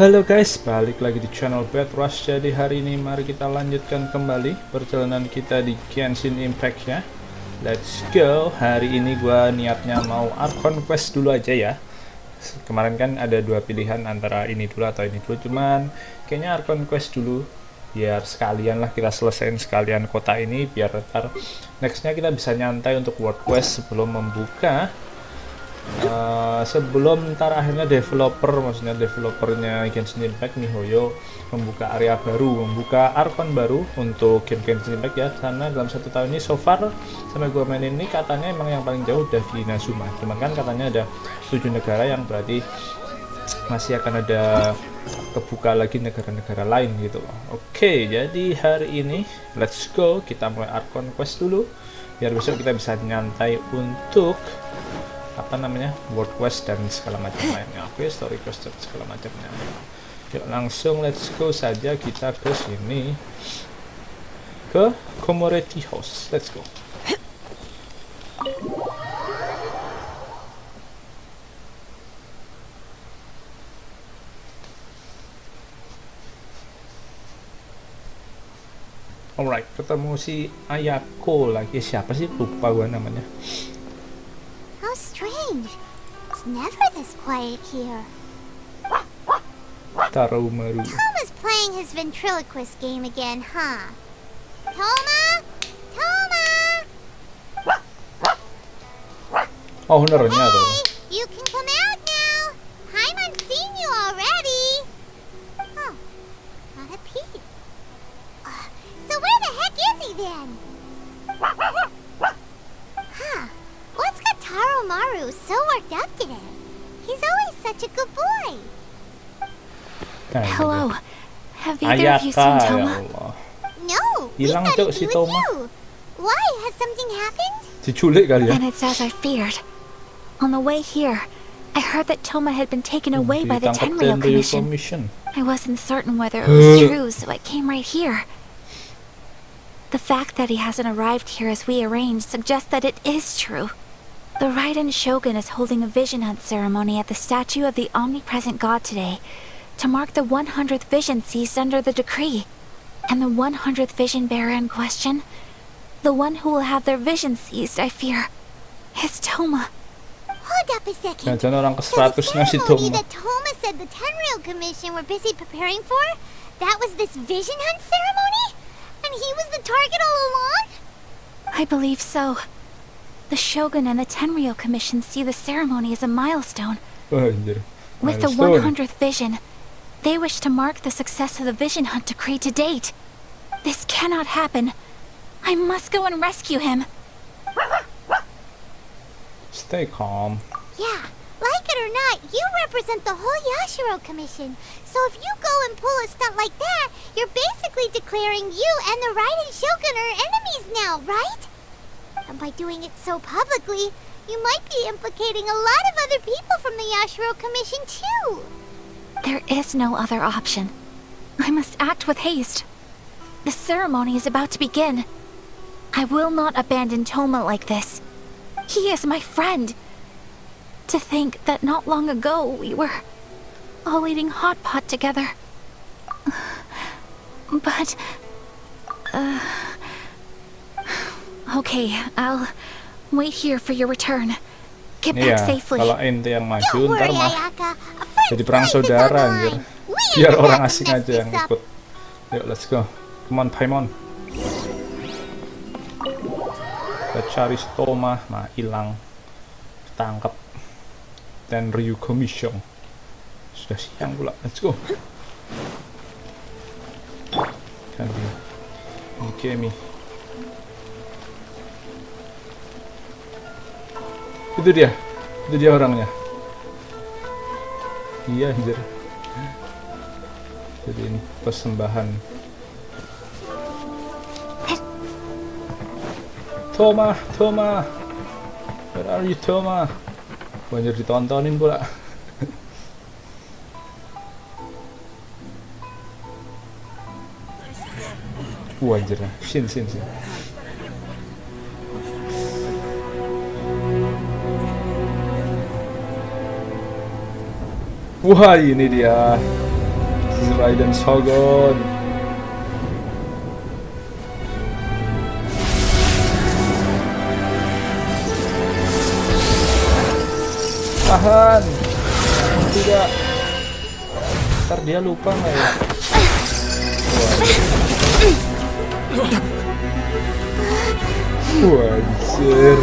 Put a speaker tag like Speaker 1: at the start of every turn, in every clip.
Speaker 1: Halo guys, balik lagi di channel BadRush. Jadi hari ini mari kita lanjutkan kembali perjalanan kita di GenshinImpact ya. Let's go. Hari ini gua niatnya mau Archon Quest dulu aja ya. Kemarin kan ada dua pilihan antara ini dulu atau ini dulu, cuman kayaknya Archon Quest dulu. Biar sekalian lah kita selesaiin sekalian kota ini, biar ntar nextnya kita bisa nyantai untuk World Quest sebelum membuka sebelum ntar akhirnya maksudnya developernya GenshinImpact Mihoyo membuka area baru, membuka Archon baru untuk game GenshinImpact ya. Karena dalam 1 tahun ini so far sampai gua main ini katanya emang yang paling jauh udah di Inazuma, cuman kan katanya ada 7 negara yang berarti masih akan ada kebuka lagi negara-negara lain gitu. Oke, jadi hari ini let's go, kita mulai Archon Quest dulu biar besok kita bisa nyantai untuk apa namanya World Quest dan segala macam lainnya. Oke, story quest dan segala macamnya. Yuk langsung let's go saja kita ke sini, ke Community House. Let's go. Alright, ketemu si Ayako lagi. Siapa sih, lupa gua namanya.
Speaker 2: How strange. It's never this quiet here.
Speaker 1: Tarumaru.
Speaker 2: Toma's playing his ventriloquist game again, huh? Toma? Toma!
Speaker 1: Oh, benernya tuh.
Speaker 2: Hey, you can come out now. Hyman's seen you already. Oh, not a peep. So where the heck is he then? Huh. What's got Taro Maru so worked up today? He's always such a good boy.
Speaker 3: Hello. Have either of you seen
Speaker 1: Ya
Speaker 3: Toma?
Speaker 1: Allah.
Speaker 2: No, we
Speaker 1: Hilang,
Speaker 2: thought
Speaker 1: Cok, si
Speaker 2: he'd be with
Speaker 1: Toma.
Speaker 2: you. Why? Has something happened?
Speaker 1: Diculik kali ya.
Speaker 3: And it's as I feared. On the way here, I heard that Toma had been taken away by the
Speaker 1: Ditangkap
Speaker 3: Tenryou
Speaker 1: Tenryou
Speaker 3: Commission. I wasn't certain whether it was true, so I came right here. The fact that he hasn't arrived here as we arranged suggests that it is true. The Raiden Shogun is holding a vision hunt ceremony at the statue of the omnipresent god today to mark the 100th vision seized under the decree. And the 100th vision bearer in question, the one who will have their vision seized, I fear, is Toma.
Speaker 2: Hold up a second.
Speaker 1: Jangan orang
Speaker 2: So the
Speaker 1: ke-100-nya si
Speaker 2: ceremony
Speaker 1: Toma.
Speaker 2: that Toma said the Tenryou Commission were busy preparing for, that was this vision hunt ceremony? And he was the target all along?
Speaker 3: I believe so. The Shogun and the Tenryou Commission see the ceremony as a milestone.
Speaker 1: Oh, anjir.
Speaker 3: With the
Speaker 1: Milestone.
Speaker 3: 100th vision, they wish to mark the success of the vision hunt decree to date. This cannot happen. I must go and rescue him.
Speaker 1: Stay calm.
Speaker 2: Yeah, like it or not, you represent the whole Yashiro Commission. So if you go and pull a stunt like that, you're basically declaring you and the Raiden Shogun are enemies now, right? And by doing it so publicly, you might be implicating a lot of other people from the Yashiro Commission too.
Speaker 3: There is no other option. I must act with haste. The ceremony is about to begin. I will not abandon Toma like this. He is my friend. To think that not long ago we were all eating hot pot together. But... Okay, I'll wait here for your return. Get back
Speaker 1: Iya,
Speaker 3: safely.
Speaker 1: kalau ente yang maju
Speaker 2: Don't
Speaker 1: ntar
Speaker 2: worry,
Speaker 1: mah
Speaker 2: Ayaka. A friend's
Speaker 1: jadi perang
Speaker 2: life is on
Speaker 1: saudara
Speaker 2: the
Speaker 1: anjir.
Speaker 2: line. We ain't
Speaker 1: Biar
Speaker 2: about
Speaker 1: orang
Speaker 2: to
Speaker 1: asing
Speaker 2: mess
Speaker 1: aja yang
Speaker 2: this up.
Speaker 1: ikut. Yuk, let's go. Come on, Paimon. Kita cari si Toma, nah hilang. Tangkap. Tenryou Commission. Sudah siang pula, let's go. Kan dia. Ini Gemis. Itu dia orangnya. Iya anjir. Jadi ini persembahan. Toma, where are you Toma? Banyak ditontonin pula. Anjir, sin. Wah, ini dia Raiden Shogun. Tahan. Tidak. Ntar dia lupa nggak ya? Wajar.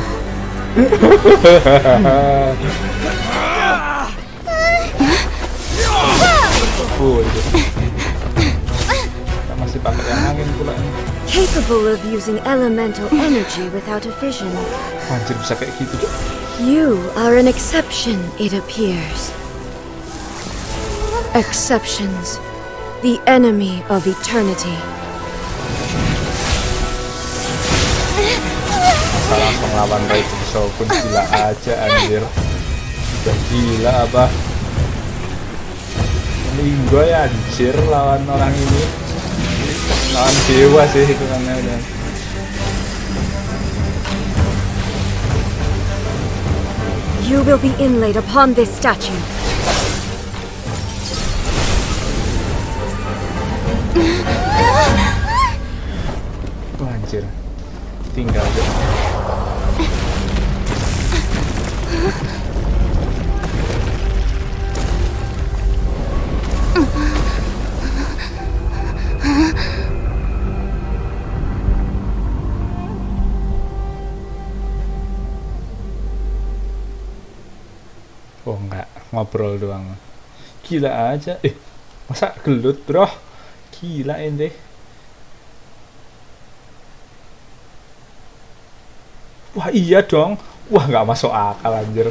Speaker 1: Kita masih pakai yang angin pula ini.
Speaker 4: Capable of using elemental energy without a vision.
Speaker 1: Anjir bisa kayak gitu.
Speaker 4: You are an exception, it appears. Exceptions, the enemy of eternity.
Speaker 1: Masa langsung lawan Raiden Shogun, gila aja anjir. Udah gila apa? Linggo ya anjir lawan orang ini. Lawan dewa sih hitungannya udah.
Speaker 4: You will be inlaid upon this statue.
Speaker 1: Wah anjir. Tinggal deh. Oh enggak, ngobrol doang. Gila aja. Masa gelut, bro? Gila ente. Wah iya dong. Wah nggak masuk akal anjir.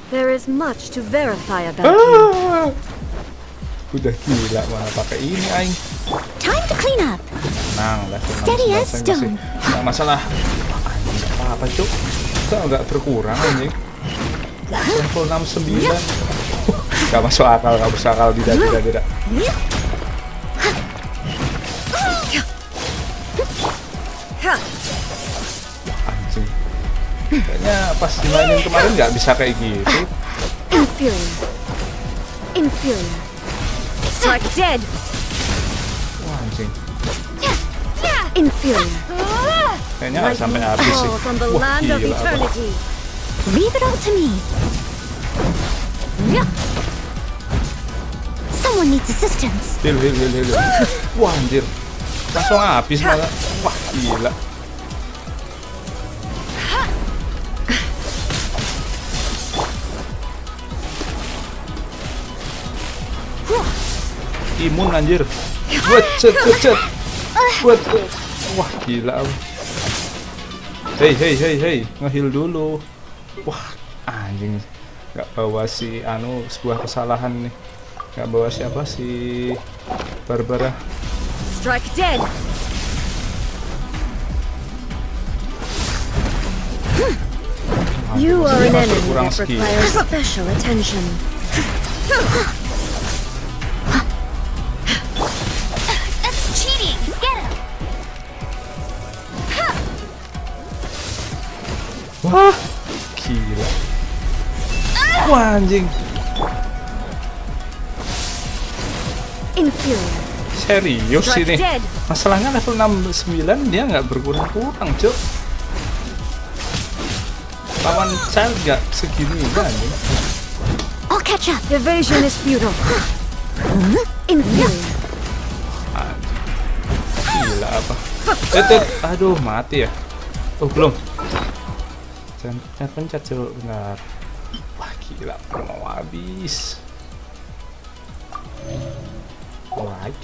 Speaker 4: There is much to verify about you.
Speaker 1: Udah gila mana pakai ini aing.
Speaker 2: Time to clean up.
Speaker 1: Tenang, level
Speaker 2: Steady
Speaker 1: 16
Speaker 2: as stone.
Speaker 1: nggak masalah. Anjing nggak apa-apa cuk. Nggak berkurang anjing. Level 69. Nggak masuk akal, nggak masuk akal, tidak. Anjing. Kayaknya pas dimainin kemarin nggak bisa kayak gitu.
Speaker 4: Inferior. Strike dead.
Speaker 1: Wah anjing.
Speaker 4: Inferior.
Speaker 1: Kayaknya nggak sampai habis sih.
Speaker 4: Falls on the
Speaker 1: Wah
Speaker 4: land of
Speaker 1: gila apa.
Speaker 4: eternity.
Speaker 2: Leave it all to me. Someone needs assistance.
Speaker 1: Heal. Wah anjir. Langsung habis malah. Wah gila. Imun anjir. Buat cet. Buat. Wah gila. Hey, nge-heal dulu. Wah anjing. Gak bawa si sebuah kesalahan nih. Gak bawa siapa si Barbara.
Speaker 4: Strike dead. You are an enemy
Speaker 1: kurang
Speaker 4: that
Speaker 1: skill.
Speaker 4: requires special attention.
Speaker 2: That's cheating. Get him.
Speaker 1: Wah gila. Wah anjing.
Speaker 4: Inferior.
Speaker 1: Serius
Speaker 4: Strike
Speaker 1: ini.
Speaker 4: dead.
Speaker 1: Masalahnya level 69 dia nggak berkurang-kurang cuk. Lawan child nggak segini kan?
Speaker 2: I'll catch up.
Speaker 4: Evasion is futile. Inferior.
Speaker 1: Gila apa? Aduh mati ya. Oh belum. Jangan pencet cuk, benar. Wah gila, mau habis. Alright,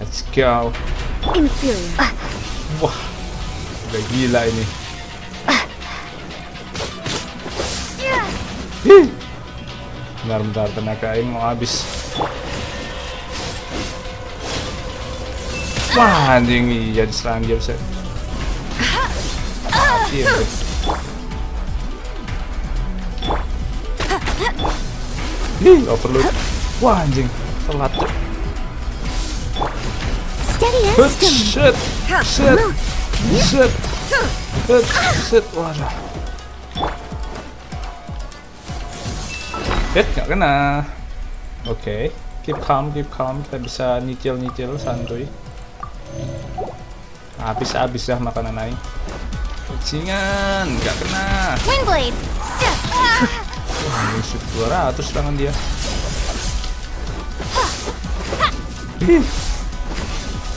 Speaker 1: let's go.
Speaker 4: Inferior.
Speaker 1: Wah, udah gila ini. Bentar, tenaga aing mau habis. Wah anjing, iya diserang dia bisa. Mati ya. Overload. Wah anjing, telat tuh.
Speaker 2: Steady as stone.
Speaker 1: Set. Waduh. Hit nggak kena. Oke. Keep calm. Kita bisa nyicil santuy. Habis dah makanan naik. Bajingan, nggak kena.
Speaker 2: Windblade!
Speaker 1: Wah, musuh 200 tangan dia.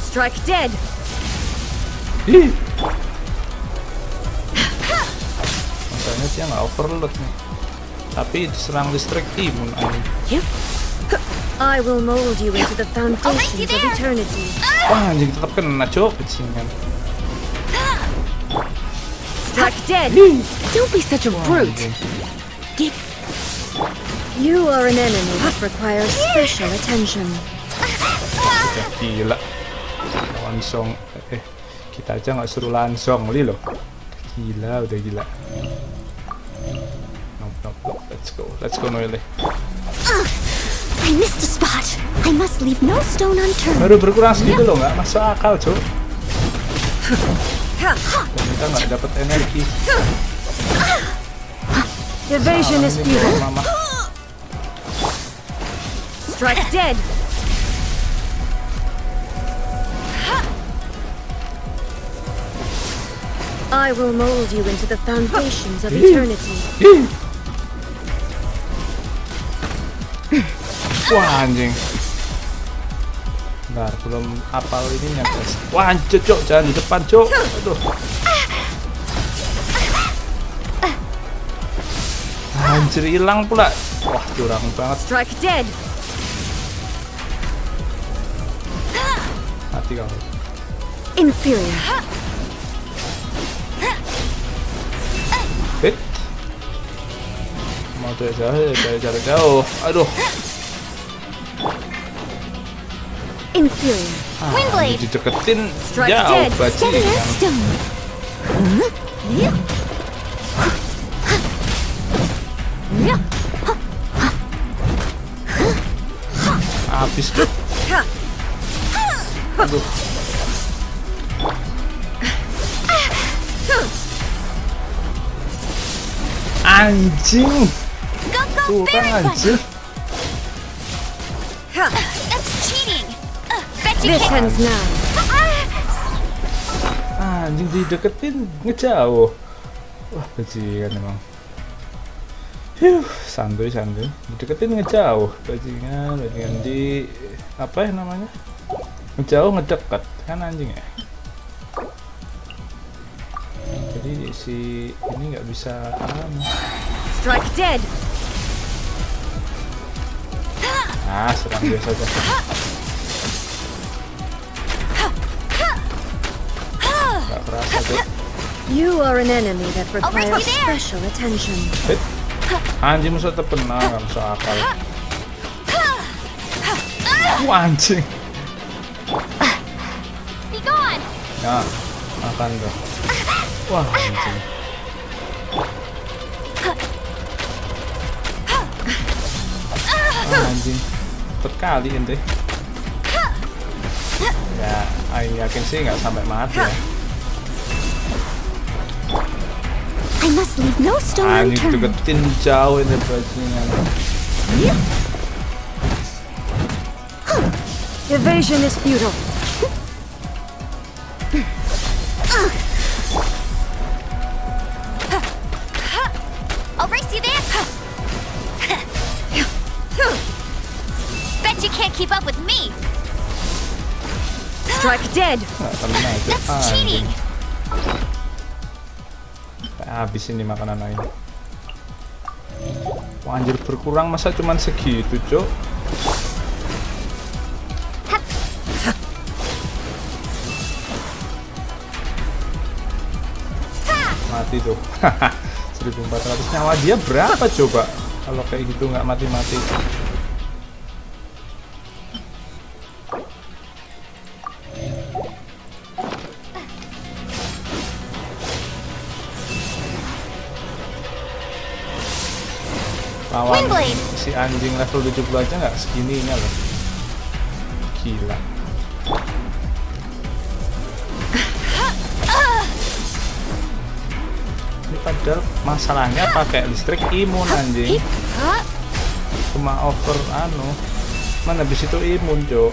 Speaker 4: Strike dead.
Speaker 1: Makanya dia nggak overload nih. Tapi diserang listrik imun anjing.
Speaker 4: I will mold you into the foundations of eternity.
Speaker 1: Wah, anjing tetap kena, Cok. Bajingan.
Speaker 4: Strike dead.
Speaker 3: Don't be such a brute.
Speaker 1: Anjing.
Speaker 4: You are an enemy that requires special attention.
Speaker 1: Udah gila. Langsung kita aja nggak suruh langsung loh. Gila, udah gila. Nope. Let's go Noelle.
Speaker 2: I missed a spot. I must leave no stone unturned.
Speaker 1: Baru berkurang segitu loh, nggak masuk akal, Cok. Dan kita nggak dapat energi.
Speaker 4: Evasion is
Speaker 1: Ini
Speaker 4: futile.
Speaker 1: Mama.
Speaker 4: Strike dead. I will mold you into the foundations of eternity.
Speaker 1: Wah, anjing. Bentar, belum apal ininya, guys. Wah, anjir, Cok, jangan di depan, Cok. Aduh. Anjir, hilang pula. Wah, curang banget.
Speaker 4: Strike dead.
Speaker 1: Mati kau.
Speaker 4: Inferior.
Speaker 1: Hit. Mau dari jarak jauh. Aduh.
Speaker 4: Inferior.
Speaker 2: Windblade.
Speaker 1: Dideketin
Speaker 4: Strike
Speaker 1: jauh,
Speaker 4: dead.
Speaker 2: Steady
Speaker 1: bajingan.
Speaker 2: as stone.
Speaker 1: Habis tuh. Aduh. Anjing. Tuh kan anjir.
Speaker 2: That's cheating. Bet you
Speaker 4: This
Speaker 2: can't.
Speaker 4: ends now.
Speaker 1: Anjing dideketin ngejauh. Wah, bajingan emang. Santuy. Dideketin ngejauh. Bajingan di apa ya namanya? Ngejauh ngedeket kan anjing ya. Jadi si ini nggak bisa
Speaker 4: Strike dead.
Speaker 1: Nah, serang biasa aja. Gak kerasa tuh.
Speaker 4: You are an enemy that
Speaker 2: right
Speaker 4: requires
Speaker 2: there.
Speaker 4: special attention.
Speaker 1: Hit. Anjing musuh terkena, gak masuk akal. Wah, anjing.
Speaker 2: Be gone.
Speaker 1: Nah, makan tuh. Wah, anjing. Anjing. Terkali ente. Ya, Aing yakin sih nggak sampai mati ya.
Speaker 2: I must leave no stone
Speaker 1: Anjing
Speaker 2: unturned.
Speaker 1: deketin jauh ini bajingan.
Speaker 4: Evasion is futile.
Speaker 2: I'll race you there. Bet you can't keep up with me.
Speaker 4: Strike dead.
Speaker 1: Nggak kena aja.
Speaker 2: That's
Speaker 1: Anjing.
Speaker 2: cheating.
Speaker 1: Habis ini makanan lain. Wah, anjir berkurang masa cuman segitu, Cok. Mati tuh. 1400 nyawa dia berapa coba? Kalau kayak gitu nggak mati-mati. Lawan
Speaker 2: Windblade.
Speaker 1: si anjing level 70 aja nggak segininya loh. Gila. Ini padahal masalahnya pakai listrik imun anjing. Cuma over Mana habis itu imun, Cok.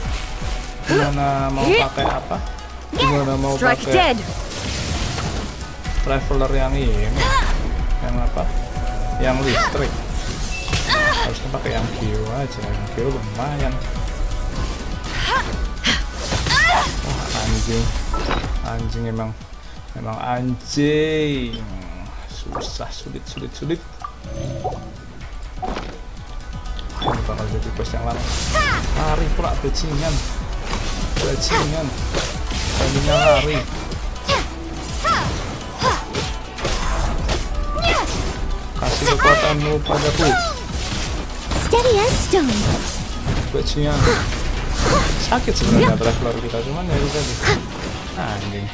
Speaker 1: Gimana mau pakai apa? Gimana mau
Speaker 4: Strike
Speaker 1: pakai
Speaker 4: dead.
Speaker 1: traveler yang ini? Yang apa? Yang listrik. Harusnya pakai yang Geo aja. Yang Geo lumayan. Wah, anjing. Anjing emang anjing. Susah, sulit. Ini bakal jadi quest yang lama. Lari pula bajingan. Tadinya lari. Kasih kekuatanmu padaku.
Speaker 2: Steady as stone.
Speaker 1: Bajingan. Sakit sebenarnya traveler kita, cuman ya udah deh. Anjing.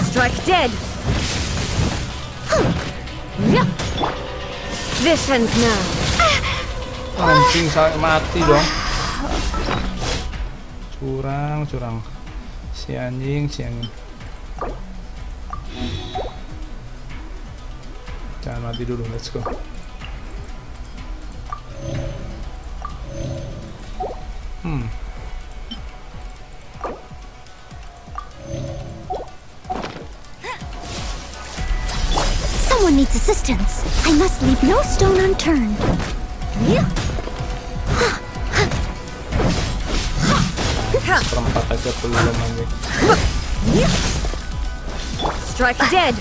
Speaker 4: Strike dead. This ends now.
Speaker 1: Anjing saya mati dong. Curang. Si anjing. Jangan mati dulu, let's go.
Speaker 2: Someone needs assistance. I must leave no stone unturned.
Speaker 1: Perempat aja belum anjing.
Speaker 4: Strike dead.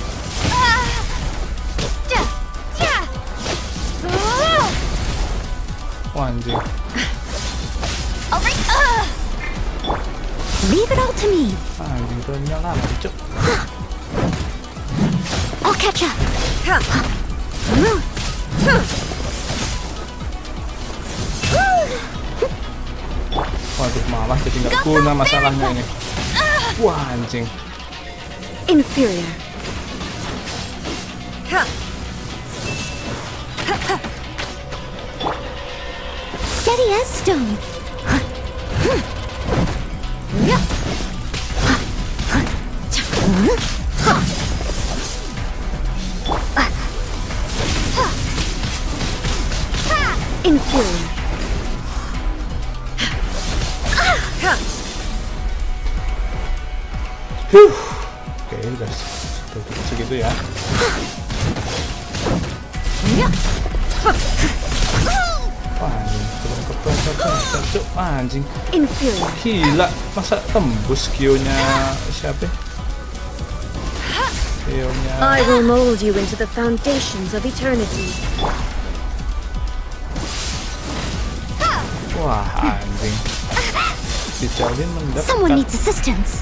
Speaker 1: Wah, anjing.
Speaker 2: Leave it all to me.
Speaker 1: Anjing trennya lama, Cok.
Speaker 2: I'll catch up.
Speaker 1: Waduh, malah jadi nggak guna masalahnya ini. Wah, anjing.
Speaker 4: Inferior.
Speaker 2: Steady as stone.
Speaker 4: Inferior.
Speaker 1: Oke, udah segitu ya. Wah, anjing, belum kepleset, Cok. Anjing.
Speaker 4: Inferior.
Speaker 1: Gila, masa tembus Geo-nya siapa? Geo-nya
Speaker 4: I will mold you into the foundations of eternity.
Speaker 1: wah, anjing. Dijauhin
Speaker 2: Someone
Speaker 1: mendekat.
Speaker 2: needs assistance.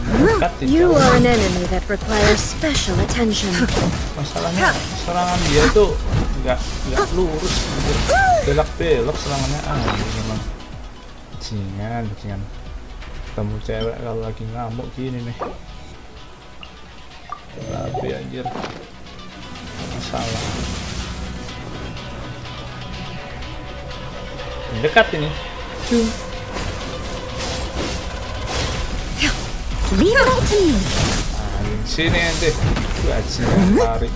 Speaker 1: Mendekat
Speaker 4: You
Speaker 1: dijauhin.
Speaker 4: are an enemy that requires special attention.
Speaker 1: Masalahnya serangan dia tuh nggak lurus, belok serangannya. Anjing emang. Bajingan. Ketemu cewek kalau lagi ngamuk gini nih. Tapi anjir. Masalah. Dekat ini.
Speaker 2: Leave it all to me.
Speaker 1: Anjing, sini ente. Bajingan lari.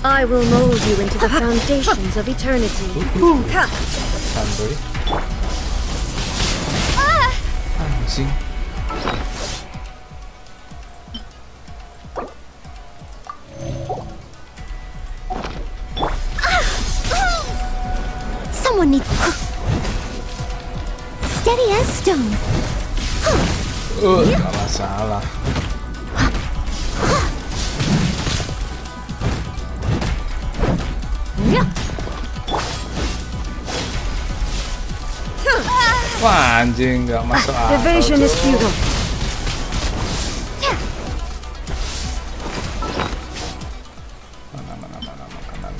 Speaker 4: I will mold you into the foundations of eternity.
Speaker 1: Santuy. Anjing.
Speaker 2: Someone needs. Steady as stone.
Speaker 1: Gak masalah. Wah, anjing, gak masuk akal.
Speaker 4: Evasion is
Speaker 1: tuh.
Speaker 4: futile.
Speaker 1: Mana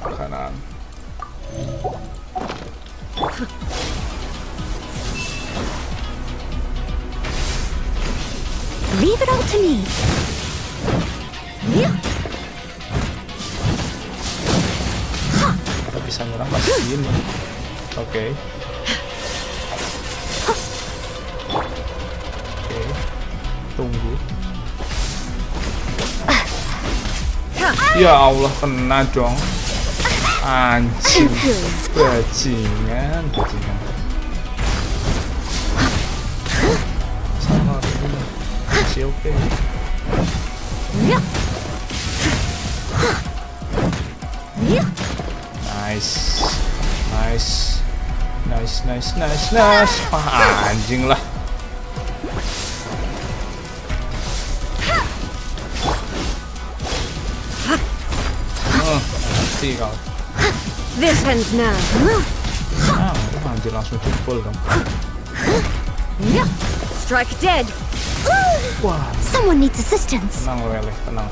Speaker 1: makanan.
Speaker 2: Leave it all to me.
Speaker 1: Kalau bisa nyerang masih gini. Oke. Tunggu. Ya Allah, kena dong. Anjing. Bajingan. Sama ini. Masih oke. Nice. Wah, anjing lah. Mati kau.
Speaker 4: This ends now.
Speaker 1: Anjir, langsung jempol dong.
Speaker 4: Strike dead.
Speaker 1: Wah,
Speaker 2: Someone needs assistance.
Speaker 1: tenang Lele, tenang.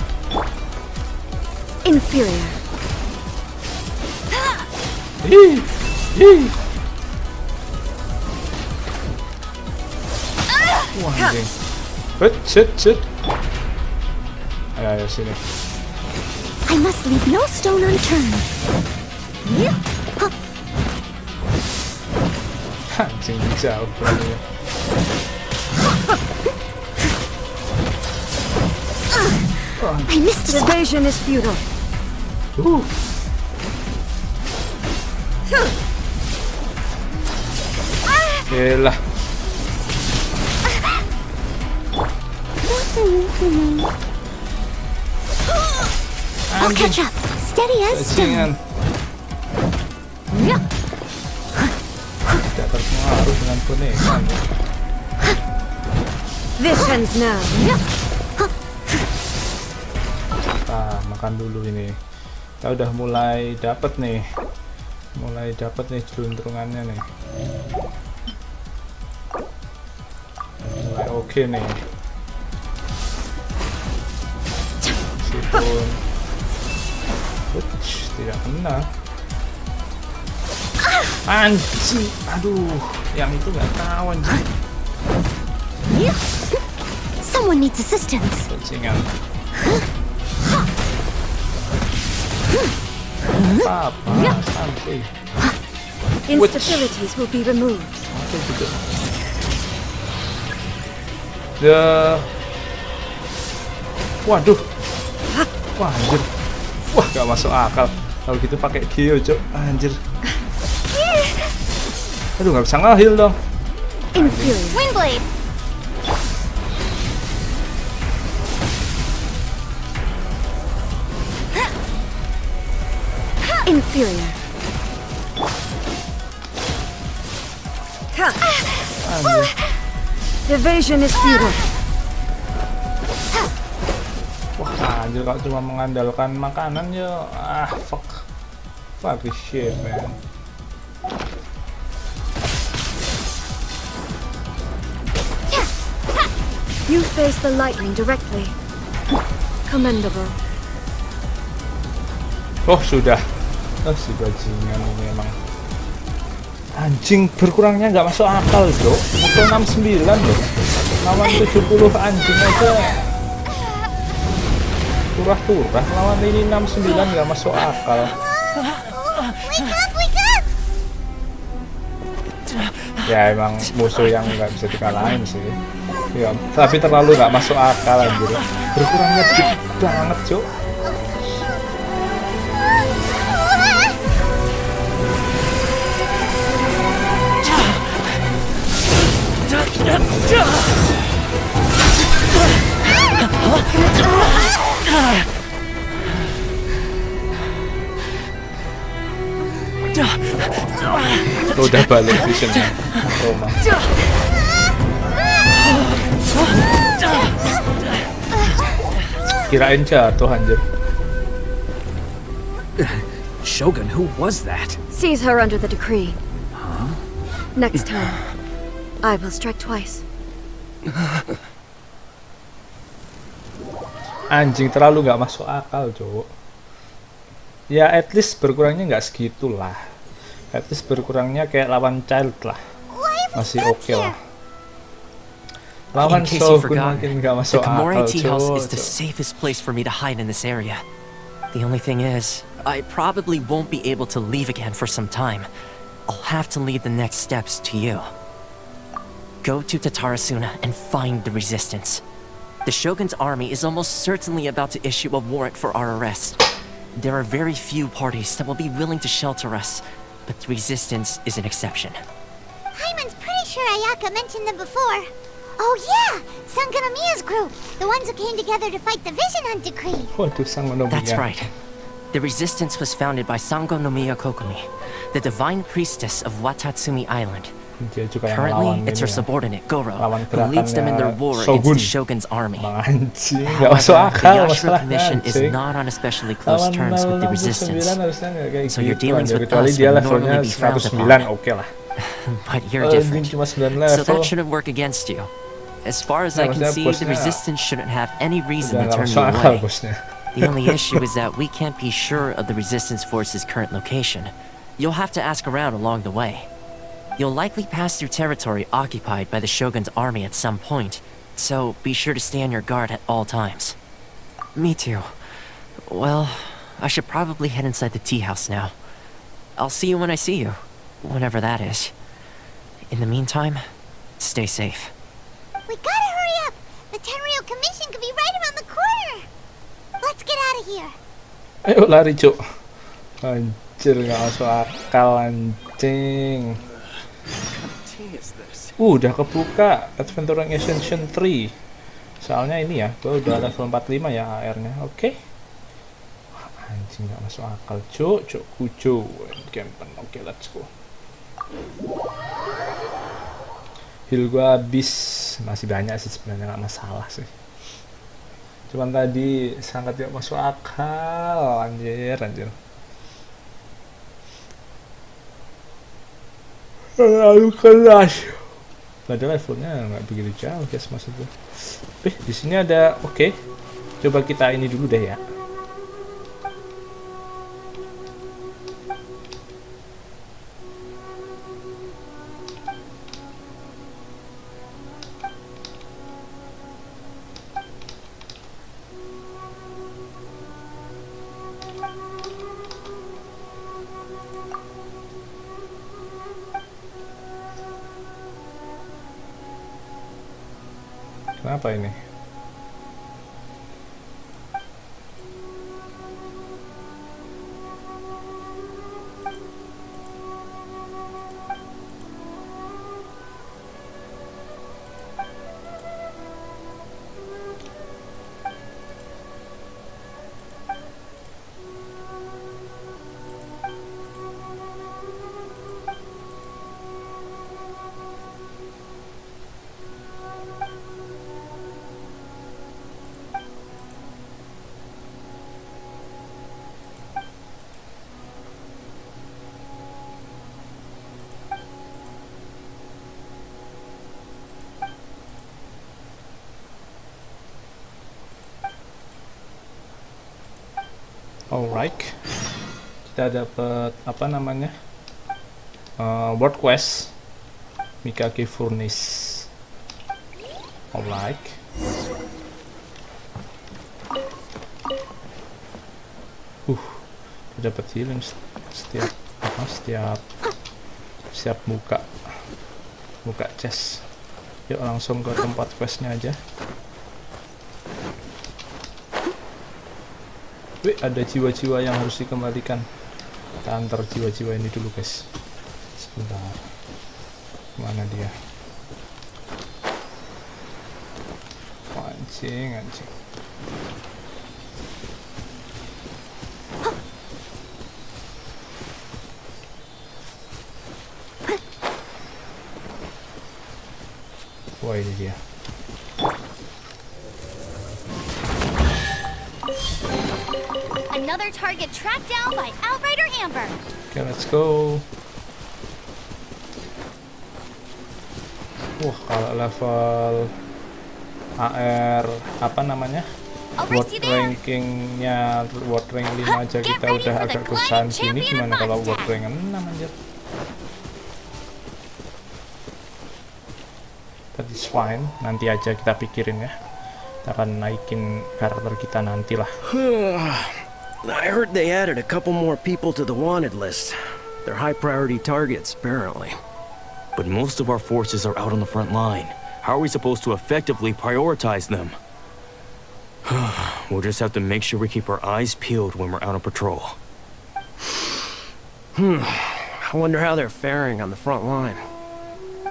Speaker 4: Inferior.
Speaker 1: Ih. Wah, anjing. Shit. Ayo sini.
Speaker 2: I must leave no stone unturned.
Speaker 1: Anjing jauh banget.
Speaker 2: I missed a spot.
Speaker 4: Evasion is futile.
Speaker 1: Yelah.
Speaker 2: I'll catch up. Steady as
Speaker 1: Bajingan.
Speaker 2: stone.
Speaker 1: Tidak terpengaruh dengan boneka.
Speaker 4: This ends now.
Speaker 1: Kita makan dulu ini. Kita udah mulai dapet nih. Jeluntrungannya nih. Mulai oke nih. Meskipun tidak kena. Anjing, aduh, yang itu nggak tahu anjing.
Speaker 2: Someone needs assistance.
Speaker 1: Bajingan. Apa, santai.
Speaker 4: Instabilities will be removed.
Speaker 1: Oke gitu. Waduh. Wah, anjir. Wah, gak masuk akal. Kalau gitu pakai Geo, Cok. Anjir. Aduh, gak bisa nge-heal dong.
Speaker 4: Inferior.
Speaker 2: Windblade.
Speaker 4: Inferior.
Speaker 1: Anjir.
Speaker 4: Evasion is futile.
Speaker 1: Wah, anjir, kalau cuma mengandalkan makanan ya. Fuck. Fuck this shit, man.
Speaker 4: You face the lightning directly. Commendable.
Speaker 1: Oh, sudah. Si bajingan ini emang. Anjing, berkurangnya nggak masuk akal, Bro. Level 69 loh. Lawan 70 anjing aja. Turah-turah lawan ini 69 nggak masuk akal.
Speaker 2: Wake up!
Speaker 1: Ya emang musuh yang nggak bisa dikalahin sih. Ya, tapi terlalu nggak masuk akal anjir. Berkurangnya dikit banget, Cok. Udah balik visionnya Roma. Kirain jatuh anjir.
Speaker 5: Shogun, who was that?
Speaker 4: Seize her under the decree. Next time, I will strike twice.
Speaker 1: Anjing, terlalu nggak masuk akal, Cok. Ya at least berkurangnya nggak segitulah. At least berkurangnya kayak lawan child lah. Masih oke lah. Lawan
Speaker 5: In case you
Speaker 1: Shogun
Speaker 5: forgot,
Speaker 1: makin nggak
Speaker 5: the
Speaker 1: masuk
Speaker 5: Komori
Speaker 1: akal,
Speaker 5: tea house is the
Speaker 1: Cok.
Speaker 5: safest place for me to hide in this area. The only thing is, I probably won't be able to leave again for some time. I'll have to leave the next steps to you. Go to Tatarasuna and find the resistance. The Shogun's army is almost certainly about to issue a warrant for our arrest. There are very few parties that will be willing to shelter us, but the Resistance is an exception.
Speaker 2: Hyman's pretty sure Ayaka mentioned them before. Oh yeah! Sangonomiya's group! The ones who came together to fight the Vision Hunt Decree!
Speaker 1: Waduh, Sangonomiya.
Speaker 5: That's right. The Resistance was founded by Sangonomiya Kokumi, the divine priestess of Watatsumi Island.
Speaker 1: Dia juga yang
Speaker 5: Currently,
Speaker 1: lawan
Speaker 5: it's
Speaker 1: ini
Speaker 5: her
Speaker 1: ya.
Speaker 5: subordinate, Goro,
Speaker 1: Lawan
Speaker 5: who leads them in their war against
Speaker 1: Shogun.
Speaker 5: the Shogun's army.
Speaker 1: Anjing, nggak masuk
Speaker 5: However, the
Speaker 1: akal
Speaker 5: Yashiro
Speaker 1: masalahnya,
Speaker 5: Commission is
Speaker 1: anjing.
Speaker 5: not on especially close
Speaker 1: Lawan
Speaker 5: terms with the
Speaker 1: 69
Speaker 5: Resistance.
Speaker 1: harusnya nggak kayak
Speaker 5: So your
Speaker 1: gitu,
Speaker 5: dealings
Speaker 1: anjir.
Speaker 5: with
Speaker 1: Kecuali
Speaker 5: us
Speaker 1: dia
Speaker 5: would
Speaker 1: levelnya
Speaker 5: normally be frowned
Speaker 1: 109,
Speaker 5: upon.
Speaker 1: oke lah.
Speaker 5: But you're
Speaker 1: Anjing,
Speaker 5: different.
Speaker 1: cuma 9
Speaker 5: So
Speaker 1: level.
Speaker 5: that shouldn't work against you. As far as I can
Speaker 1: maksudnya
Speaker 5: see, the
Speaker 1: bosnya
Speaker 5: Resistance shouldn't have any reason
Speaker 1: udah
Speaker 5: to
Speaker 1: nggak
Speaker 5: turn
Speaker 1: masuk
Speaker 5: you
Speaker 1: akal
Speaker 5: away.
Speaker 1: bosnya.
Speaker 5: The only issue is that we can't be sure of the Resistance force's current location. You'll have to ask around along the way. You'll likely pass through territory occupied by the Shogun's army at some point, so be sure to stay on your guard at all times. Me too. Well, I should probably head inside the tea house now. I'll see you when I see you, whenever that is. In the meantime, stay safe.
Speaker 2: We gotta hurry up! The Tenryou Commission could be right around the corner! Let's get out of here!
Speaker 1: Ayo lari, cuk. Anjir, nggak masuk akal, anjing. Udah kebuka Adventuring Ascension 3. Soalnya ini ya, gua udah level 45 ya AR-nya. Oke. Wah, anjing nggak masuk akal, cuk, kucu. Gempen. Oke, let's go. Heal gua habis, masih banyak sih sebenarnya, nggak masalah sih. Cuman tadi sangat tidak masuk akal, anjir. Lalu kelas. Padahal levelnya nggak begitu jauh guys maksudnya. Di sini ada, oke. Coba kita ini dulu deh ya. Kenapa ini? Alright, kita dapat apa namanya world quest Mikake Furnace. Alright, kita dapat healing setiap buka chest. Yuk langsung ke tempat questnya aja. Wih, ada jiwa-jiwa yang harus dikembalikan. Kita antar jiwa-jiwa ini dulu guys. Sebentar, mana dia? Oh, anjing. Wah, ini dia.
Speaker 2: Another target tracked down by Outrider Amber.
Speaker 1: Okay, let's go. Wah, kalau level AR apa namanya? World rankingnya World rank 5 aja kita udah agak kesusahan sini, gimana kalau World rank 6 anjir? That is fine, nanti aja kita pikirin ya. Kita akan naikin karakter kita nantilah.
Speaker 6: I heard they added a couple more people to the wanted list. They're high priority targets, apparently.
Speaker 7: But most of our forces are out on the front line. How are we supposed to effectively prioritize them? We'll just have to make sure we keep our eyes peeled when we're out on patrol.
Speaker 6: I wonder how they're faring on the front line.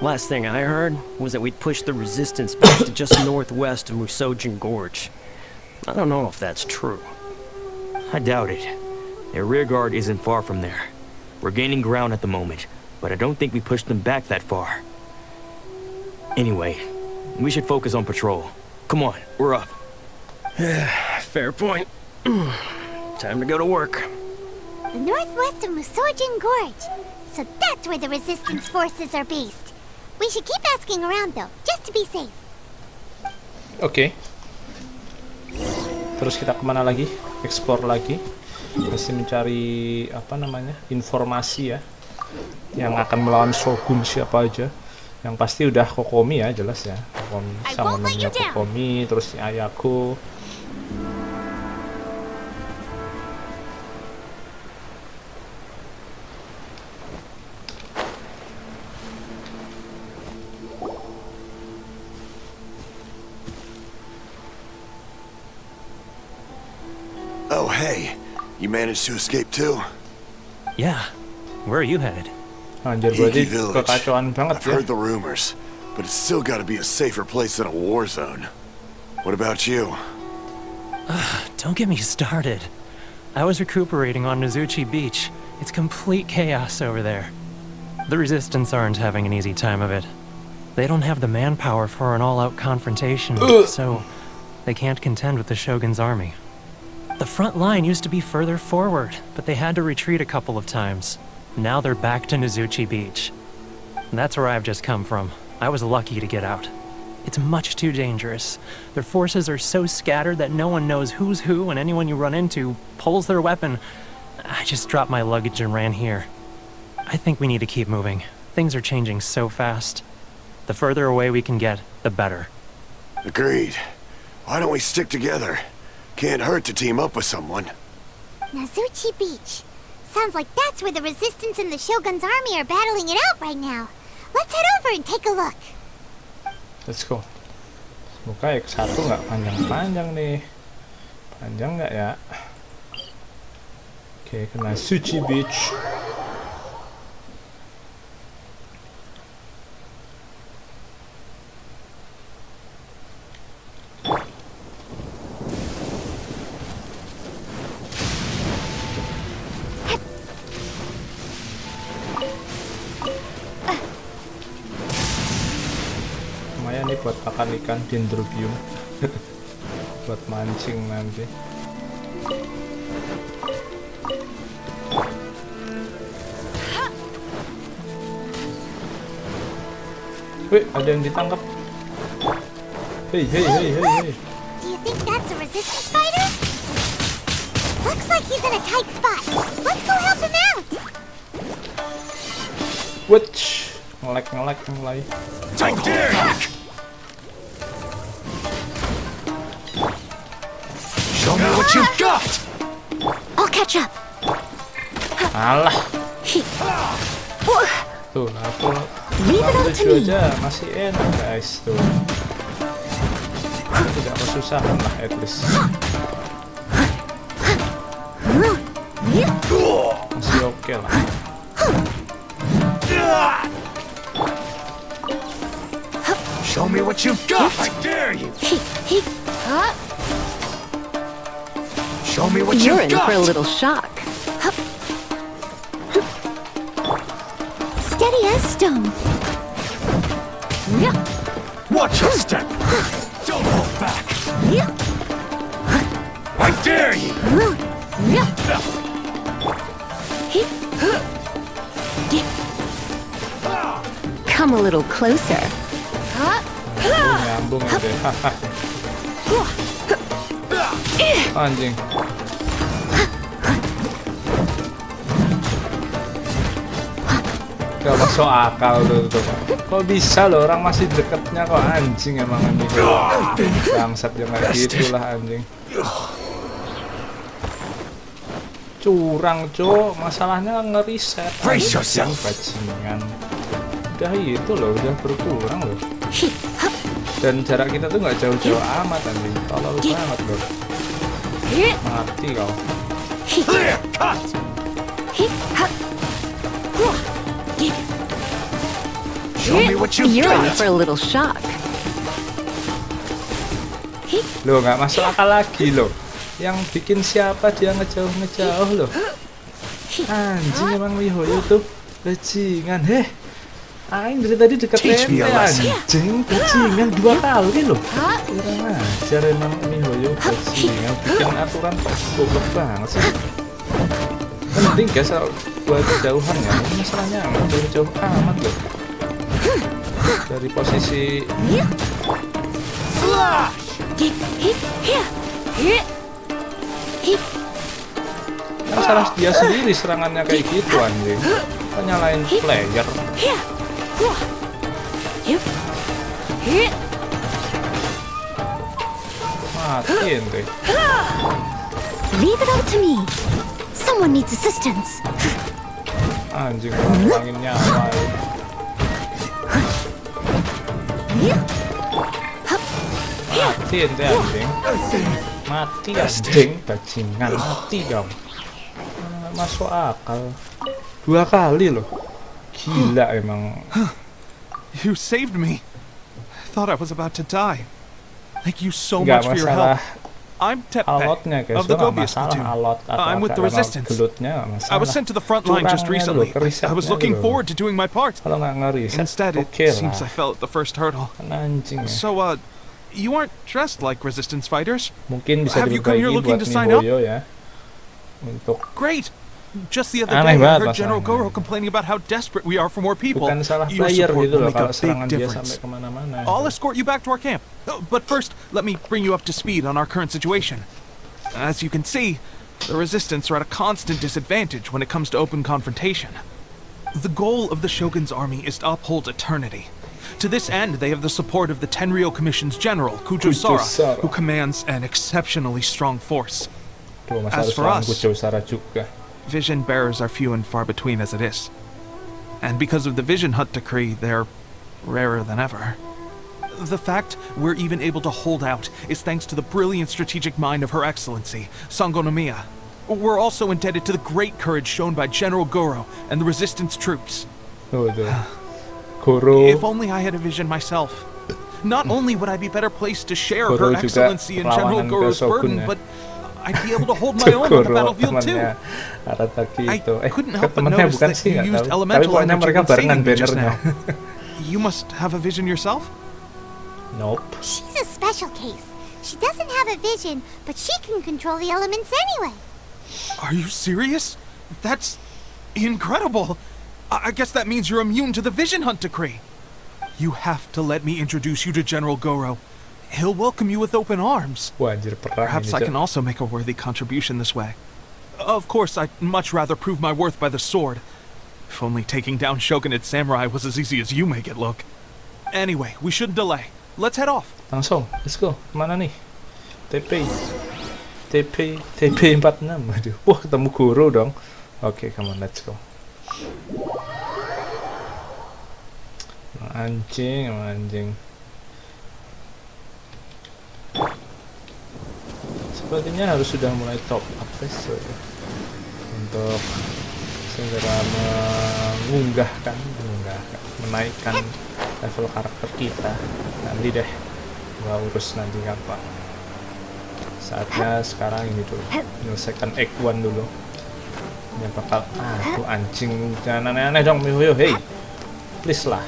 Speaker 6: Last thing I heard was that we'd pushed the resistance back to just northwest of Musojin Gorge. I don't know if that's true.
Speaker 7: I doubt it. Their rear guard isn't far from there. We're gaining ground at the moment, but I don't think we pushed them back that far. Anyway, we should focus on patrol. Come on, we're up.
Speaker 6: Fair point. Time to go to work.
Speaker 2: The northwest of Musojin Gorge. So that's where the resistance forces are based. We should keep asking around though, just to be safe.
Speaker 1: Oke. Terus kita kemana lagi? Explore lagi. Masih mencari apa namanya? Informasi ya. Yang akan melawan Shogun siapa aja. Yang pasti udah Kokomi ya, jelas ya. Kokomi sama namanya Kokomi, terus Ayako.
Speaker 8: Oh, hey. You managed to escape too?
Speaker 5: Yeah. Where are you headed?
Speaker 1: Anjir, berarti kekacauan banget
Speaker 8: I've
Speaker 1: ya.
Speaker 8: heard the rumors, but it's still got to be a safer place than a war zone. What about you?
Speaker 9: Don't get me started. I was recuperating on Nozuchi Beach. It's complete chaos over there. The Resistance aren't having an easy time of it. They don't have the manpower for an all-out confrontation, so they can't contend with the Shogun's army. The front line used to be further forward, but they had to retreat a couple of times. Now they're back to Nozuchi Beach. That's where I've just come from. I was lucky to get out. It's much too dangerous. Their forces are so scattered that no one knows who's who, and anyone you run into pulls their weapon. I just dropped my luggage and ran here. I think we need to keep moving. Things are changing so fast. The further away we can get, the better.
Speaker 8: Agreed. Why don't we stick together? Can't hurt to team up with someone.
Speaker 2: Nozuchi Beach. Sounds like that's where the Resistance and the Shogun's army are battling it out right now. Let's head over and take a look.
Speaker 1: Let's go. Semoga X1 nggak panjang-panjang nih. Panjang nggak ya? Oke, kena Nozuchi Beach. Lumayan nih buat pakan ikan dendrobium. Buat mancing nanti. Wih, ada yang ditangkap. Hey.
Speaker 2: Do you think that's a Resistance fighter? Looks like he's in a tight spot. Let's go help him out.
Speaker 1: Witch, ngelek mulai.
Speaker 8: I dare you!
Speaker 6: Show me what you've got!
Speaker 3: I'll catch up.
Speaker 1: Alah. Tuh, aku lucu aja masih enak guys tuh. Tidak kesusahan lah at least. Masih oke lah.
Speaker 6: Show me what you've got! I dare you! Show me what
Speaker 4: You're
Speaker 6: you've
Speaker 4: in
Speaker 6: got!
Speaker 4: for a little shock.
Speaker 3: Steady as stone.
Speaker 6: Watch your step! Don't hold back! I dare you!
Speaker 4: Come a little closer.
Speaker 1: Nyambung ya deh. Anjing. Gak masuk akal tuh. Kok bisa loh orang masih deketnya kok anjing emang ini. Bangsat yang kayak gitulah anjing. Curang cok, masalahnya ngeriset.
Speaker 6: Brace yourself.
Speaker 1: Bajingan. Udah itu loh, udah berkurang loh. Dan jarak kita tuh nggak jauh-jauh amat anjing. Tolol banget loh. Mati kau.
Speaker 8: Show me what you've
Speaker 4: You're in
Speaker 8: got.
Speaker 4: for a little shock.
Speaker 1: Loh, nggak masuk akal lagi loh. Yang bikin siapa dia ngejauh loh. Anjing emang Mihoyo tuh bajingan. Aing dari tadi deket
Speaker 8: Teach me
Speaker 1: ente
Speaker 8: a lesson.
Speaker 1: anjing, bajingan 2 kali loh. Kurang ajar emang Mihoyo bajingan, bikin aturan kok goblok banget sih. Penting guys buat kejauhan ya, ini masalahnya nggak jauh amat loh. Dari posisi salah dia sendiri serangannya kayak gitu anjing. Kita nyalain player. Matiin deh.
Speaker 2: Leave it up to me. Someone needs assistance.
Speaker 1: Anjing ngurangin nyawa. Matiin deh anjing. Mati anjing, bajingan mati kau. Nggak masuk akal. 2 kali loh. Gila emang.
Speaker 10: You saved me. I thought I was about to die. Thank you so
Speaker 1: Nggak
Speaker 10: much for your
Speaker 1: masalah
Speaker 10: help. I'm
Speaker 1: alotnya
Speaker 10: Teppe
Speaker 1: guys,
Speaker 10: of the
Speaker 1: itu nggak
Speaker 10: Gobius
Speaker 1: masalah
Speaker 10: platoon.
Speaker 1: alot atau
Speaker 10: I'm with the
Speaker 1: agak
Speaker 10: Resistance.
Speaker 1: gelutnya nggak masalah.
Speaker 10: I was sent to the front line just
Speaker 1: Curangnya
Speaker 10: recently.
Speaker 1: dulu,
Speaker 10: I was
Speaker 1: kerisetnya
Speaker 10: looking
Speaker 1: dulu.
Speaker 10: forward to doing my part.
Speaker 1: Kalau nggak ngeriset,
Speaker 10: Instead, it
Speaker 1: oke
Speaker 10: seems I
Speaker 1: lah.
Speaker 10: fell at the first hurdle.
Speaker 1: Kan anjing ya.
Speaker 10: So, you aren't dressed like Resistance fighters.
Speaker 1: Mungkin bisa
Speaker 10: Have you come here
Speaker 1: diperbaiki
Speaker 10: looking
Speaker 1: buat
Speaker 10: to sign up?
Speaker 1: Mihoyo ya. Untuk
Speaker 10: Great. Just the other
Speaker 1: Aneh
Speaker 10: day, I
Speaker 1: banget
Speaker 10: heard General
Speaker 1: masalahnya.
Speaker 10: Goro complaining about how desperate we are for more people.
Speaker 1: bukan salah
Speaker 10: Your
Speaker 1: player
Speaker 10: support
Speaker 1: gitu
Speaker 10: will
Speaker 1: loh
Speaker 10: make
Speaker 1: kalau
Speaker 10: a
Speaker 1: serangan
Speaker 10: big
Speaker 1: dia
Speaker 10: difference.
Speaker 1: sampai kemana-mana.
Speaker 10: I'll escort you back to our camp. But first, let me bring you up to speed on our current situation. As you can see, the Resistance are at a constant disadvantage when it comes to open confrontation. The goal of the Shogun's army is to uphold eternity. To this end, they have the support of the Tenryou Commission's general, Kujosara,
Speaker 1: Kujosara.
Speaker 10: who commands an exceptionally strong force.
Speaker 1: Tuh, masa
Speaker 10: As
Speaker 1: harus
Speaker 10: for
Speaker 1: lawan
Speaker 10: us,
Speaker 1: Kujosara juga.
Speaker 10: Vision bearers are few and far between as it is. And because of the Vision Hut decree, they're rarer than ever. The fact we're even able to hold out is thanks to the brilliant strategic mind of Her Excellency, Sangonomiya. We're also indebted to the great courage shown by General Goro and the Resistance troops.
Speaker 1: Tuh. Goro.
Speaker 10: If only I had a vision myself. Not only would I be better placed to share
Speaker 1: Goro
Speaker 10: Her
Speaker 1: juga
Speaker 10: Excellency and General
Speaker 1: perlawanan
Speaker 10: Goro's
Speaker 1: ke
Speaker 10: burden,
Speaker 1: Shogun ya.
Speaker 10: but I'd be able to hold my own on the
Speaker 1: Goro
Speaker 10: battlefield too.
Speaker 1: temannya Arataki
Speaker 10: I
Speaker 1: itu.
Speaker 10: couldn't
Speaker 1: Ke
Speaker 10: help but
Speaker 1: temannya
Speaker 10: notice
Speaker 1: bukan
Speaker 10: that
Speaker 1: sih
Speaker 10: you
Speaker 1: nggak
Speaker 10: used
Speaker 1: tahu. Tapi
Speaker 10: elemental
Speaker 1: pokoknya
Speaker 10: energy
Speaker 1: mereka
Speaker 10: when
Speaker 1: barengan
Speaker 10: saving me just
Speaker 1: bannernya.
Speaker 10: You must have a vision yourself?
Speaker 1: Nope.
Speaker 2: She's a special case. She doesn't have a vision, but she can control the elements anyway.
Speaker 10: Are you serious? That's incredible. I guess that means you're immune to the Vision Hunt decree. You have to let me introduce you to General Goro. He'll welcome you with open arms.
Speaker 1: Wah anjir perang
Speaker 10: Perhaps
Speaker 1: ini.
Speaker 10: I can also make a worthy contribution this way. Of course, I'd much rather prove my worth by the sword. If only taking down Shogunate Samurai was as easy as you make it look. Anyway, we shouldn't delay. Let's head off.
Speaker 1: Langsung, let's go. Mana nih? TP 46. Aduh. Wah, ketemu Guru dong. Oke, come on, let's go. Anjing. Sepertinya harus sudah mulai top up guys untuk segera menaikkan level karakter kita. Nanti deh, gua urus nanti gampang. Saatnya sekarang ini dulu, menyelesaikan Act 1 dulu. Yang bakal, tuh anjing, jangan aneh-aneh dong Mihoyo, hey, please lah.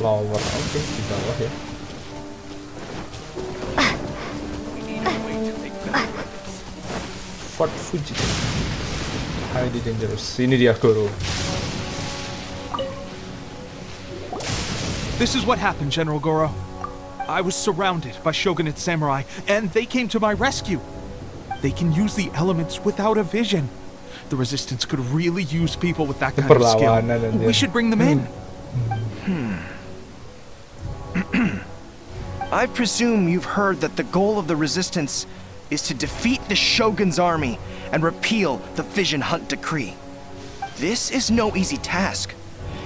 Speaker 1: Lower, oke, di bawah ya. Fort Fuji, highly dangerous. Ini dia Goro.
Speaker 10: This is what happened, General Goro. I was surrounded by Shogunate Samurai, and they came to my rescue. They can use the elements without a vision. The Resistance could really use people with that kind of skill.
Speaker 1: Perlawanan
Speaker 10: We
Speaker 1: aja.
Speaker 10: should bring them in.
Speaker 11: I presume you've heard that the goal of the Resistance is to defeat the Shogun's army and repeal the Vision Hunt decree. This is no easy task.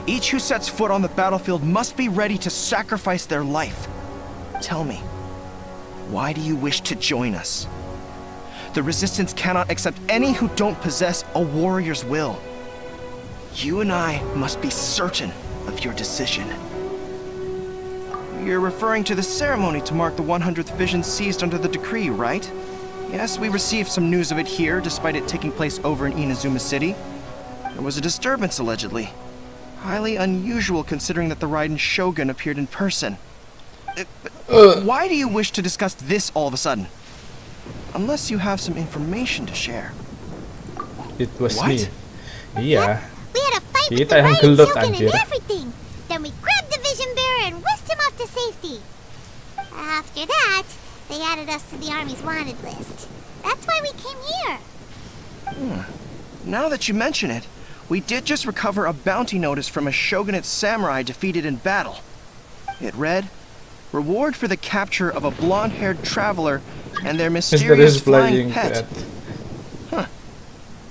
Speaker 11: Each who sets foot on the battlefield must be ready to sacrifice their life. Tell me, why do you wish to join us? The Resistance cannot accept any who don't possess a warrior's will. You and I must be certain of your decision. You're referring to the ceremony to mark the 100th vision seized under the decree, right? Yes, we received some news of it here, despite it taking place over in Inazuma City. There was a disturbance, allegedly. Highly unusual considering that the Raiden Shogun appeared in person. Why do you wish to discuss this all of a sudden? Unless you have some information to share.
Speaker 1: It was
Speaker 11: What?
Speaker 1: me. Iya.
Speaker 2: We had a fight with
Speaker 1: Kita
Speaker 2: the
Speaker 1: yang
Speaker 2: Raiden
Speaker 1: gelut,
Speaker 2: Shogun
Speaker 1: anjir.
Speaker 2: and everything. Then we grabbed the Vision Bearer and whisked him off to safety. After that, they added us to the Army's wanted list. That's why we came here.
Speaker 11: Now that you mention it, we did just recover a bounty notice from a shogunate samurai defeated in battle. It read, "Reward for the capture of a blonde-haired traveler and their mysterious flying pet." Huh.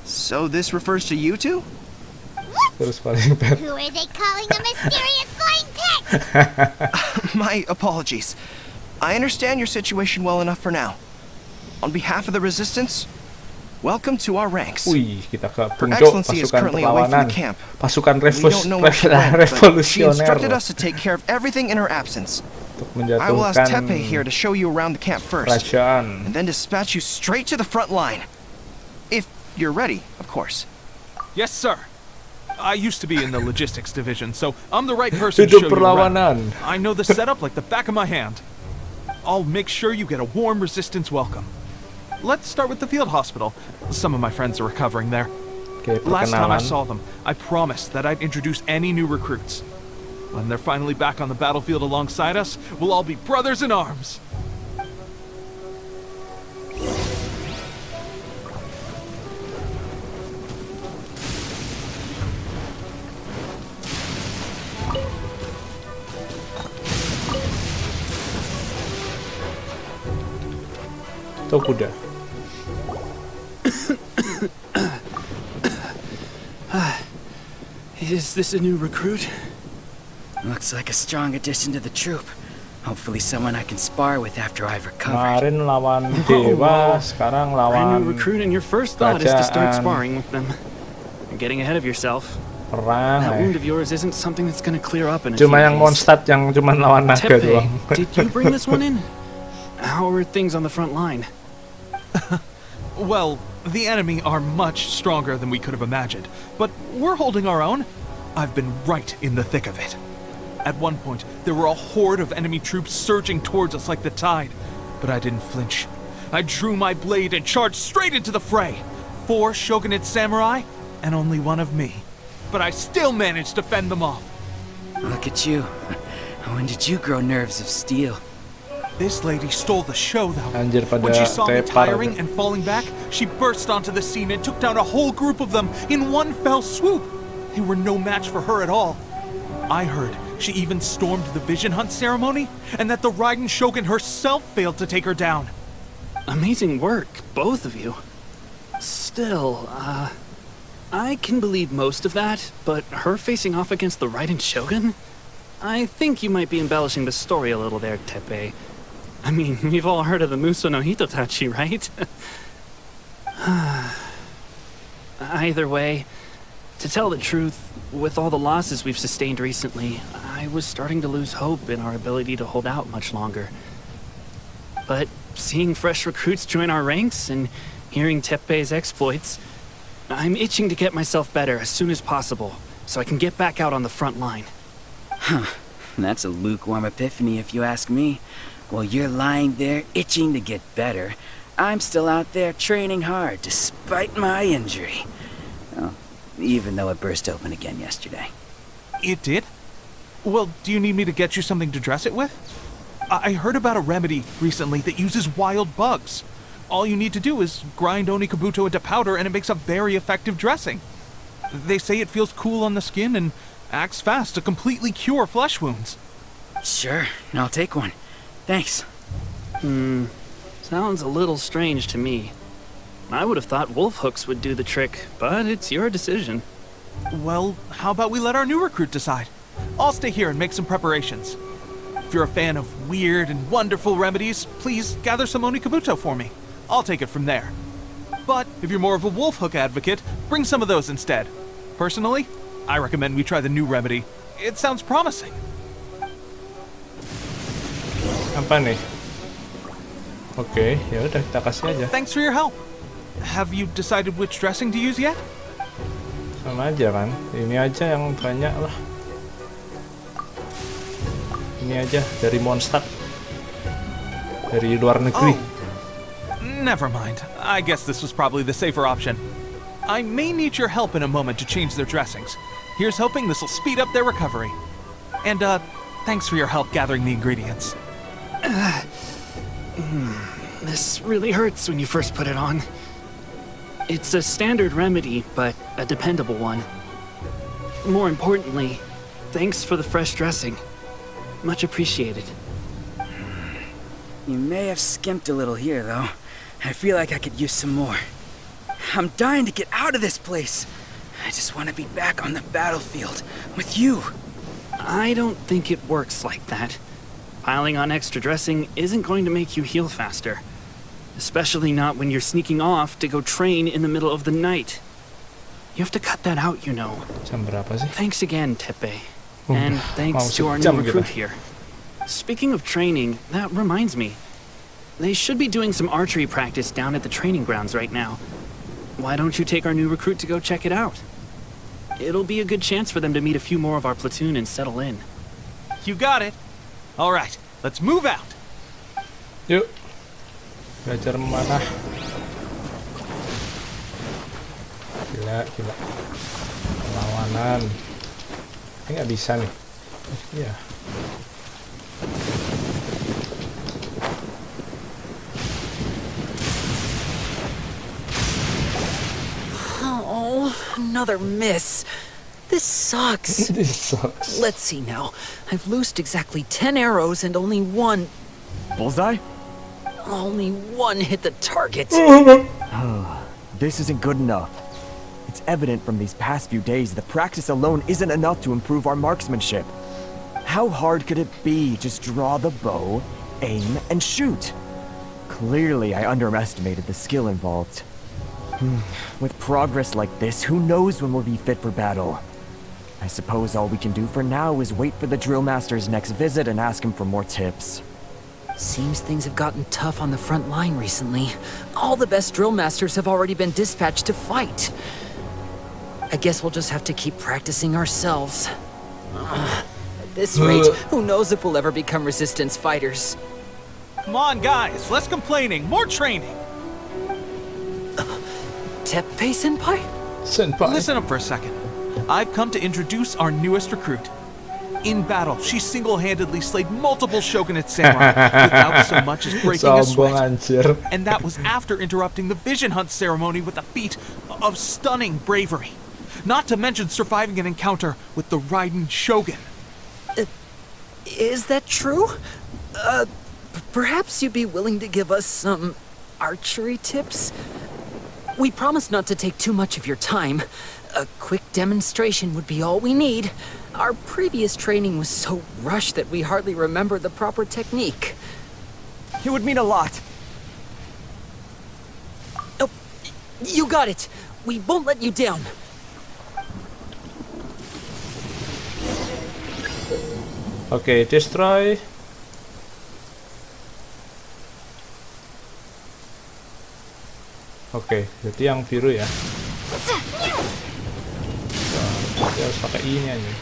Speaker 11: So this refers to you two?
Speaker 1: Terus paling pet.
Speaker 2: Who are they calling a mysterious flying pet?
Speaker 11: My apologies. I understand your situation well enough for now. On behalf of the Resistance, welcome to our ranks.
Speaker 1: Wih, kita ke
Speaker 11: Her
Speaker 1: puncak
Speaker 11: Excellency is
Speaker 1: pasukan
Speaker 11: currently away from
Speaker 1: perlawanan.
Speaker 11: the camp.
Speaker 1: Pasukan
Speaker 11: We don't know where she went, but she instructed
Speaker 1: revolusioner
Speaker 11: us to take care of everything in her absence.
Speaker 1: untuk
Speaker 11: I will ask Tepe
Speaker 1: menjatuhkan
Speaker 11: here to show you around the camp first,
Speaker 1: kerajaan.
Speaker 11: and then dispatch you straight to the front line. If you're ready, of course.
Speaker 10: Yes, sir. I used to be in the logistics division, so I'm the right person to show
Speaker 1: Hidup
Speaker 10: you around.
Speaker 1: perlawanan.
Speaker 10: I know the setup like the back of my hand. I'll make sure you get a warm Resistance welcome. Let's start with the field hospital. Some of my friends are recovering there.
Speaker 1: Oke,
Speaker 10: Last time I
Speaker 1: perkenalan.
Speaker 10: saw them, I promised that I'd introduce any new recruits. When they're finally back on the battlefield alongside us, we'll all be brothers in arms.
Speaker 1: Itu kuda.
Speaker 12: Is this a new recruit?
Speaker 13: Looks like a strong addition to the troop. Hopefully someone I can spar with after I've recovered.
Speaker 1: Kemarin lawan
Speaker 12: Oh, wow.
Speaker 1: Dewa, sekarang
Speaker 12: Brand new
Speaker 1: lawan
Speaker 12: recruit, and your first thought is to start
Speaker 1: kerajaan.
Speaker 12: sparring with them. You're getting ahead of yourself.
Speaker 1: perang.
Speaker 12: That wound of yours isn't something that's gonna clear up in a
Speaker 1: Cuma
Speaker 12: few
Speaker 1: yang
Speaker 12: days.
Speaker 1: Mondstadt yang cuma lawan naga
Speaker 12: Tepe,
Speaker 1: doang.
Speaker 12: did you bring this one in? How are things on the front line?
Speaker 10: Well, the enemy are much stronger than we could have imagined, but we're holding our own. I've been right in the thick of it. At one point, there were a horde of enemy troops surging towards us like the tide, but I didn't flinch. I drew my blade and charged straight into the fray. 4 shogunate samurai, and only 1 of me. But I still managed to fend them off.
Speaker 13: Look at you. When did you grow nerves of steel?
Speaker 10: This lady stole the show, though.
Speaker 1: Anjir, pada
Speaker 10: When she saw me
Speaker 1: tepar.
Speaker 10: tiring and falling back, she burst onto the scene and took down a whole group of them in one fell swoop. They were no match for her at all. I heard she even stormed the vision hunt ceremony, and that the Raiden Shogun herself failed to take her down.
Speaker 12: Amazing work, both of you. Still, I can believe most of that, but her facing off against the Raiden Shogun? I think you might be embellishing the story a little there, Tepe. I mean, we've all heard of the Muso no Hitotachi, right? Either way, to tell the truth, with all the losses we've sustained recently, I was starting to lose hope in our ability to hold out much longer. But seeing fresh recruits join our ranks and hearing Tepe's exploits, I'm itching to get myself better as soon as possible, so I can get back out on the front line.
Speaker 13: Huh. That's a lukewarm epiphany if you ask me. While you're lying there itching to get better, I'm still out there training hard despite my injury. Well, even though it burst open again yesterday.
Speaker 10: It did? Well, do you need me to get you something to dress it with? I heard about a remedy recently that uses wild bugs. All you need to do is grind Onikabuto into powder and it makes a very effective dressing. They say it feels cool on the skin and acts fast to completely cure flesh wounds.
Speaker 13: Sure, I'll take one. Thanks.
Speaker 12: Sounds a little strange to me. I would have thought wolf hooks would do the trick, but it's your decision.
Speaker 10: Well, how about we let our new recruit decide? I'll stay here and make some preparations. If you're a fan of weird and wonderful remedies, please gather some Onikabuto for me. I'll take it from there. But if you're more of a wolf hook advocate, bring some of those instead. Personally, I recommend we try the new remedy. It sounds promising.
Speaker 1: Apa nih? Oke, ya udah kita kasih aja.
Speaker 10: Thanks for your help. Have you decided which dressing to use yet?
Speaker 1: Sama aja kan? Ini aja yang banyak lah. Ini aja dari Mondstadt. Dari luar negeri.
Speaker 10: Never mind. I guess this was probably the safer option. I may need your help in a moment to change their dressings. Here's hoping this will speed up their recovery. And, thanks for your help gathering the ingredients.
Speaker 12: This really hurts when you first put it on. It's a standard remedy, but a dependable one. More importantly, thanks for the fresh dressing. Much appreciated.
Speaker 13: You may have skimped a little here, though. I feel like I could use some more. I'm dying to get out of this place. I just want to be back on the battlefield with you.
Speaker 12: I don't think it works like that. Piling on extra dressing isn't going to make you heal faster. Especially not when you're sneaking off to go train in the middle of the night. You have to cut that out, you know.
Speaker 1: Jam berapa sih?
Speaker 12: Thanks again, Tepe. And thanks to our new recruit here. Speaking of training, that reminds me. They should be doing some archery practice down at the training grounds right now. Why don't you take our new recruit to go check it out? It'll be a good chance for them to meet a few more of our platoon and settle in.
Speaker 10: You got it. All right, let's move out.
Speaker 1: Yuk. Belajar memanah. Gila. Perlawanan. Ini nggak bisa nih. Iya.
Speaker 14: Oh, another miss. This sucks.
Speaker 1: This sucks.
Speaker 14: Let's see now. I've loosed exactly 10 arrows and only one...
Speaker 15: Bullseye?
Speaker 14: Only one hit the target.
Speaker 15: This isn't good enough. It's evident from these past few days that practice alone isn't enough to improve our marksmanship. How hard could it be? Just draw the bow, aim, and shoot. Clearly, I underestimated the skill involved. With progress like this, who knows when we'll be fit for battle? I suppose all we can do for now is wait for the drill master's next visit and ask him for more tips.
Speaker 14: Seems things have gotten tough on the front line recently. All the best drill masters have already been dispatched to fight. I guess we'll just have to keep practicing ourselves. At this rate, who knows if we'll ever become resistance fighters.
Speaker 10: Come on, guys, less complaining, more training.
Speaker 14: Teppei-senpai?
Speaker 1: Senpai.
Speaker 10: Listen up for a second. I've come to introduce our newest recruit. In battle, she single-handedly slayed multiple shogunate samurai without so much as breaking a sweat. And that was after interrupting the vision hunt ceremony with a feat of stunning bravery. Not to mention surviving an encounter with the Raiden Shogun.
Speaker 14: Is that true? Perhaps you'd be willing to give us some archery tips? We promise not to take too much of your time. A quick demonstration would be all we need. Our previous training was so rushed that we hardly remember the proper technique.
Speaker 15: It would mean a lot.
Speaker 14: Oh, you got it. We won't let you down.
Speaker 1: Okay, destroy. Oke, jadi yang biru ya. Berarti harus pakai ini aja.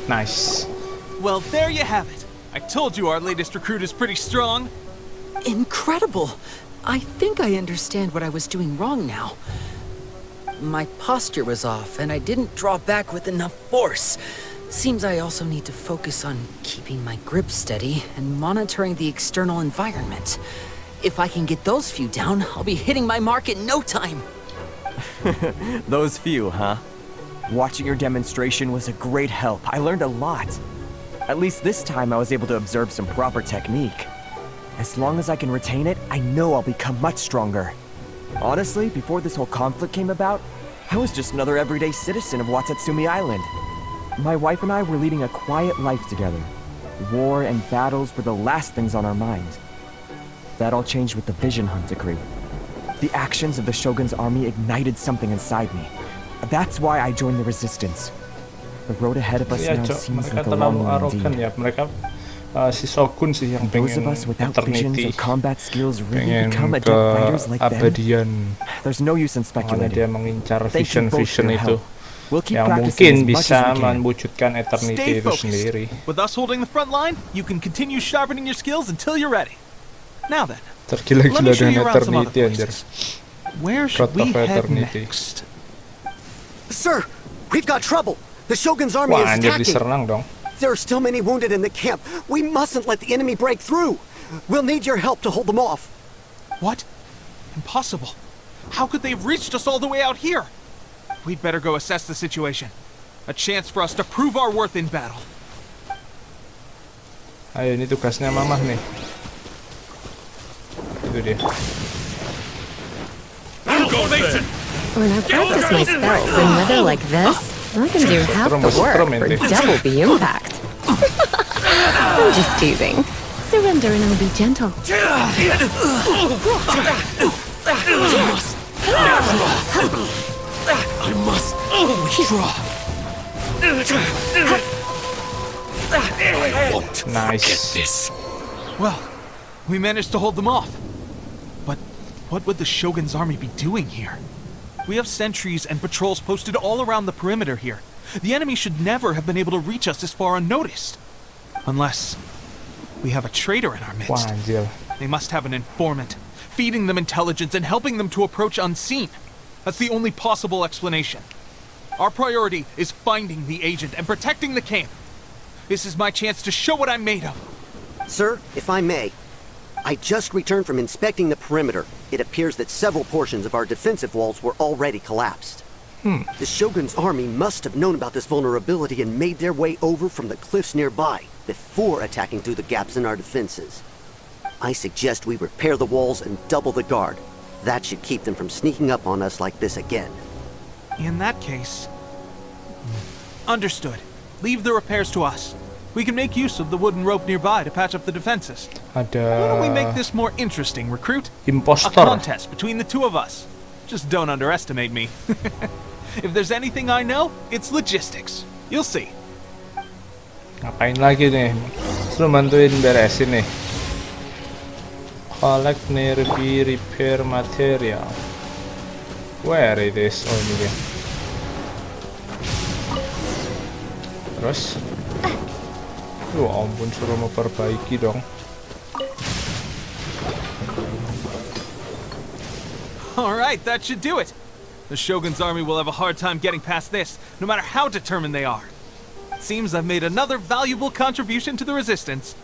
Speaker 1: Nice.
Speaker 10: Well, there you have it. I told you our latest recruit is pretty strong.
Speaker 14: Incredible. I think I understand what I was doing wrong now. My posture was off, and I didn't draw back with enough force. Seems I also need to focus on keeping my grip steady and monitoring the external environment. If I can get those few down, I'll be hitting my mark in no time.
Speaker 15: Those few, huh? Watching your demonstration was a great help. I learned a lot. At least this time I was able to observe some proper technique. As long as I can retain it, I know I'll become much stronger. Honestly, before this whole conflict came about, I was just another everyday citizen of Watatsumi Island. My wife and I were leading a quiet life together. War and battles were the last things on our mind. That all changed with the Vision Hunt decree. The actions of the Shogun's army ignited something inside me. That's why I joined the resistance. The road ahead of us now seems like a long one indeed.
Speaker 1: Ya. Mereka si Shogun sih yang
Speaker 15: Those of
Speaker 1: pengen
Speaker 15: us without visions
Speaker 1: eternity,
Speaker 15: or combat skills really
Speaker 1: pengen
Speaker 15: become
Speaker 1: ke
Speaker 15: adept fighters like them.
Speaker 1: abadian.
Speaker 15: There's no use in
Speaker 1: Makanya
Speaker 15: speculating.
Speaker 1: dia mengincar
Speaker 15: Thank you both for
Speaker 1: vision
Speaker 15: your
Speaker 1: itu,
Speaker 15: help. We'll keep
Speaker 1: yang
Speaker 15: practicing
Speaker 1: mungkin
Speaker 15: as much
Speaker 1: bisa
Speaker 15: as we can.
Speaker 1: mewujudkan eternity
Speaker 10: Stay
Speaker 1: itu
Speaker 10: focused.
Speaker 1: sendiri.
Speaker 10: With us holding the front line, you can continue sharpening your skills until you're ready. Now then,
Speaker 1: Tergila-gila
Speaker 10: let me show
Speaker 1: dengan
Speaker 10: you around some other
Speaker 1: eternity anjir.
Speaker 10: places. Where should we
Speaker 1: Protocol
Speaker 10: head
Speaker 1: eternity.
Speaker 10: next?
Speaker 16: Sir, we've got trouble. The Shogun's army
Speaker 1: Wah,
Speaker 16: is
Speaker 1: anjir
Speaker 16: attacking.
Speaker 1: diserang dong.
Speaker 16: There are still many wounded in the camp. We mustn't let the enemy break through. We'll need your help to hold them off.
Speaker 10: What? Impossible. How could they have reached us all the way out here? We'd better go assess the situation. A chance for us to prove our worth in battle.
Speaker 1: Ayo, ini tugasnya Mamah nih. Itu dia.
Speaker 17: When I practice my spells in weather like this, I can do half the work for double the impact. I'm just teasing. Surrender and I'll be gentle.
Speaker 8: I must withdraw. I won't forget this.
Speaker 10: Well, we managed to hold them off. But what would the Shogun's army be doing here? We have sentries and patrols posted all around the perimeter here. The enemy should never have been able to reach us this far unnoticed. Unless we have a traitor in our
Speaker 1: Wah,
Speaker 10: midst.
Speaker 1: anjir.
Speaker 10: They must have an informant, feeding them intelligence and helping them to approach unseen. That's the only possible explanation. Our priority is finding the agent and protecting the camp. This is my chance to show what I'm made of.
Speaker 16: Sir, if I may, I just returned from inspecting the perimeter. It appears that several portions of our defensive walls were already collapsed. The Shogun's army must have known about this vulnerability and made their way over from the cliffs nearby before attacking through the gaps in our defenses. I suggest we repair the walls and double the guard. That should keep them from sneaking up on us like this again.
Speaker 10: In that case... Understood. Leave the repairs to us. We can make use of the wooden rope nearby to patch up the defenses.
Speaker 1: Ada
Speaker 10: Why don't we make this more interesting, recruit?
Speaker 1: impostor.
Speaker 10: A contest between the two of us. Just don't underestimate me. If there's anything I know, it's logistics. You'll see.
Speaker 1: Ngapain lagi nih? Suruh bantuin beresin nih. Collect nearby repair material. Where it is? Oh, ini dia. Terus? Ya ampun, suruh memperbaiki dong.
Speaker 10: Alright, that should do it. The Shogun's army will have a hard time getting past this, no matter how determined they are. It seems I've made another valuable contribution to the resistance.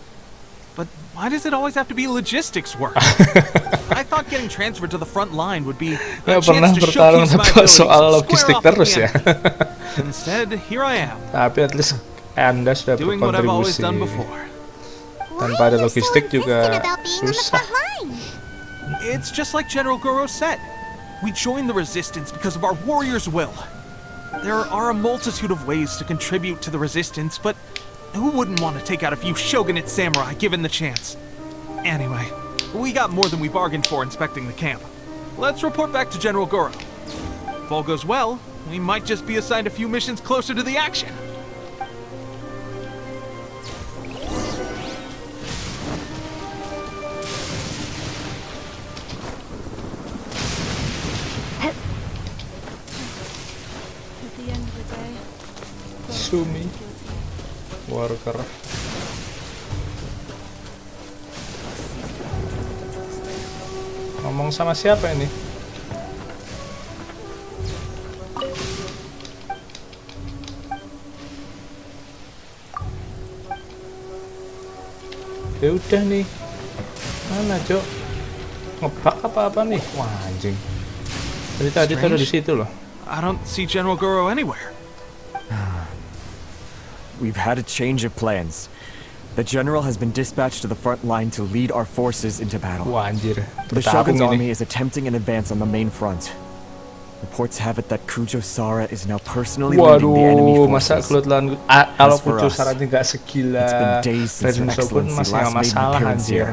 Speaker 10: But why does it always have to be logistics work? I thought getting transferred to the front line would be a chance to showcase my abilities
Speaker 1: soal
Speaker 10: and
Speaker 1: logistik
Speaker 10: square off
Speaker 1: terus
Speaker 10: with
Speaker 1: ya.
Speaker 10: the enemy. Instead, here I am,
Speaker 1: Tapi at least Anda sudah
Speaker 10: doing what I've always
Speaker 1: berkontribusi.
Speaker 10: done before.
Speaker 1: Tanpa ada logistik juga
Speaker 2: about being on the
Speaker 1: susah.
Speaker 2: front line.
Speaker 10: It's just like General Goro said. We joined the resistance because of our warriors' will. There are a multitude of ways to contribute to the resistance, but who wouldn't want to take out a few shogunate samurai given the chance? Anyway, we got more than we bargained for inspecting the camp. Let's report back to General Goro. If all goes well, we might just be assigned a few missions closer to the action.
Speaker 1: Sumi worker. Ngomong sama siapa ini? Ya udah nih. Mana, Cok? Ngebak apa nih? Wah, anjing. Tadi taruh di situ loh.
Speaker 10: I don't see General Goro anywhere.
Speaker 15: We've had a change of plans. The general has been dispatched to the front line to lead our forces into battle.
Speaker 1: Wah, anjir.
Speaker 15: The Shogun's army is attempting an advance on the main front. Reports have it that Kujo Sara is now personally leading the enemy
Speaker 1: masa
Speaker 15: forces.
Speaker 1: kalau Kujo Sara nggak segila Raiden Shogun masih nggak masalah anjir.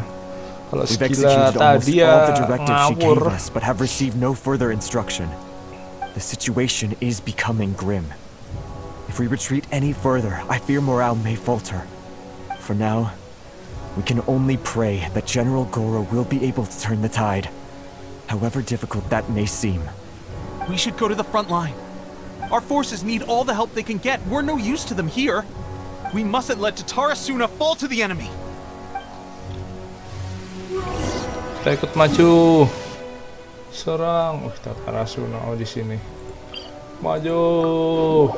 Speaker 1: Kalau
Speaker 15: We've
Speaker 1: segila
Speaker 15: executed almost
Speaker 1: tadi
Speaker 15: all
Speaker 1: ya
Speaker 15: the directives she gave
Speaker 1: ngawur.
Speaker 15: us, but have received no further instruction. The situation is becoming grim. If we retreat any further, I fear morale may falter. For now, we can only pray that General Goro will be able to turn the tide, however difficult that may seem.
Speaker 10: We should go to the front line. Our forces need all the help they can get. We're no use to them here. We mustn't let Tatarasuna fall to the enemy.
Speaker 1: Kita ikut maju. Serang. Tatarasuna di sini. Maju.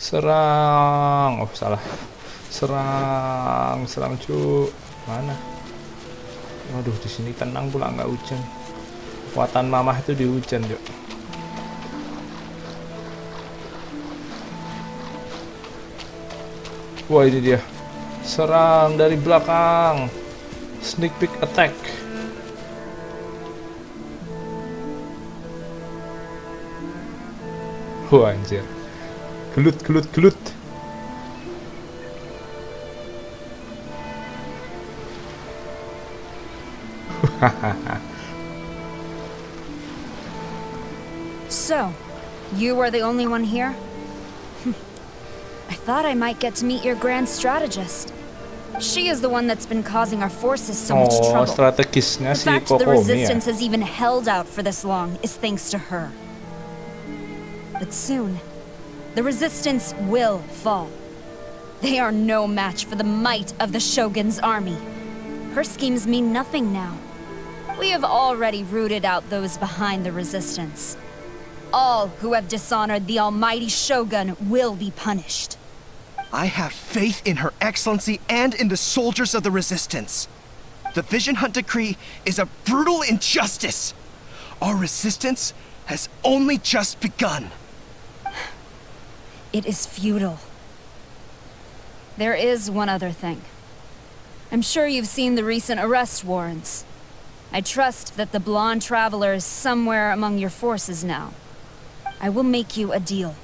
Speaker 1: Serang. Salah. Serang cu. Mana? Waduh, di sini tenang pula, nggak hujan. Kekuatan mamah itu di hujan, Jok. Wah, ini dia. Serang dari belakang. Sneak peek attack. Wah, anjir. Gelut.
Speaker 18: So, you are the only one here? I thought I might get to meet your grand strategist. She is the one that's been causing our forces so much trouble.
Speaker 1: Strategisnya
Speaker 18: The
Speaker 1: si
Speaker 18: fact the
Speaker 1: Kokomi ya.
Speaker 18: resistance has even held out for this long is thanks to her. But soon, the resistance will fall. They are no match for the might of the Shogun's army. Her schemes mean nothing now. We have already rooted out those behind the resistance. All who have dishonored the almighty Shogun will be punished.
Speaker 11: I have faith in Her Excellency and in the soldiers of the Resistance. The Vision Hunt Decree is a brutal injustice. Our resistance has only just begun.
Speaker 18: It is futile. There is one other thing. I'm sure you've seen the recent arrest warrants. I trust that the blonde traveler is somewhere among your forces now. I will make you a deal.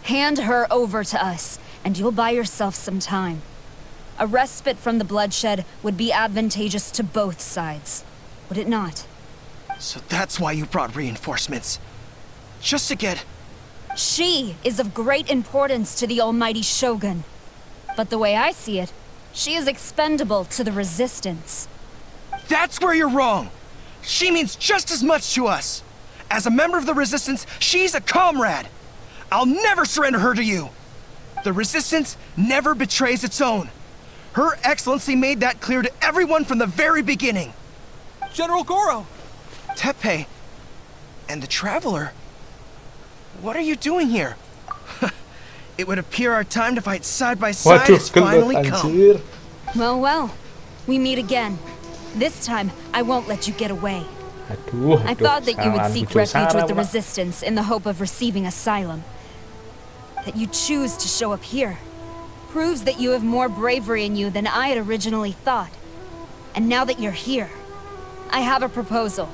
Speaker 18: Hand her over to us, and you'll buy yourself some time. A respite from the bloodshed would be advantageous to both sides, would it not?
Speaker 11: So that's why you brought reinforcements. Just to get...
Speaker 18: She is of great importance to the almighty Shogun. But the way I see it, she is expendable to the Resistance.
Speaker 11: That's where you're wrong! She means just as much to us! As a member of the Resistance, she's a comrade! I'll never surrender her to you! The Resistance never betrays its own. Her Excellency made that clear to everyone from the very beginning.
Speaker 10: General Goro!
Speaker 11: Teppei and the Traveler? What are you doing here? It would appear our time to fight side by side has finally come.
Speaker 18: Well, we meet again. This time, I won't let you get away. I thought that you would seek refuge with the Resistance in the hope of receiving asylum. That you choose to show up here proves that you have more bravery in you than I had originally thought. And now that you're here, I have a proposal.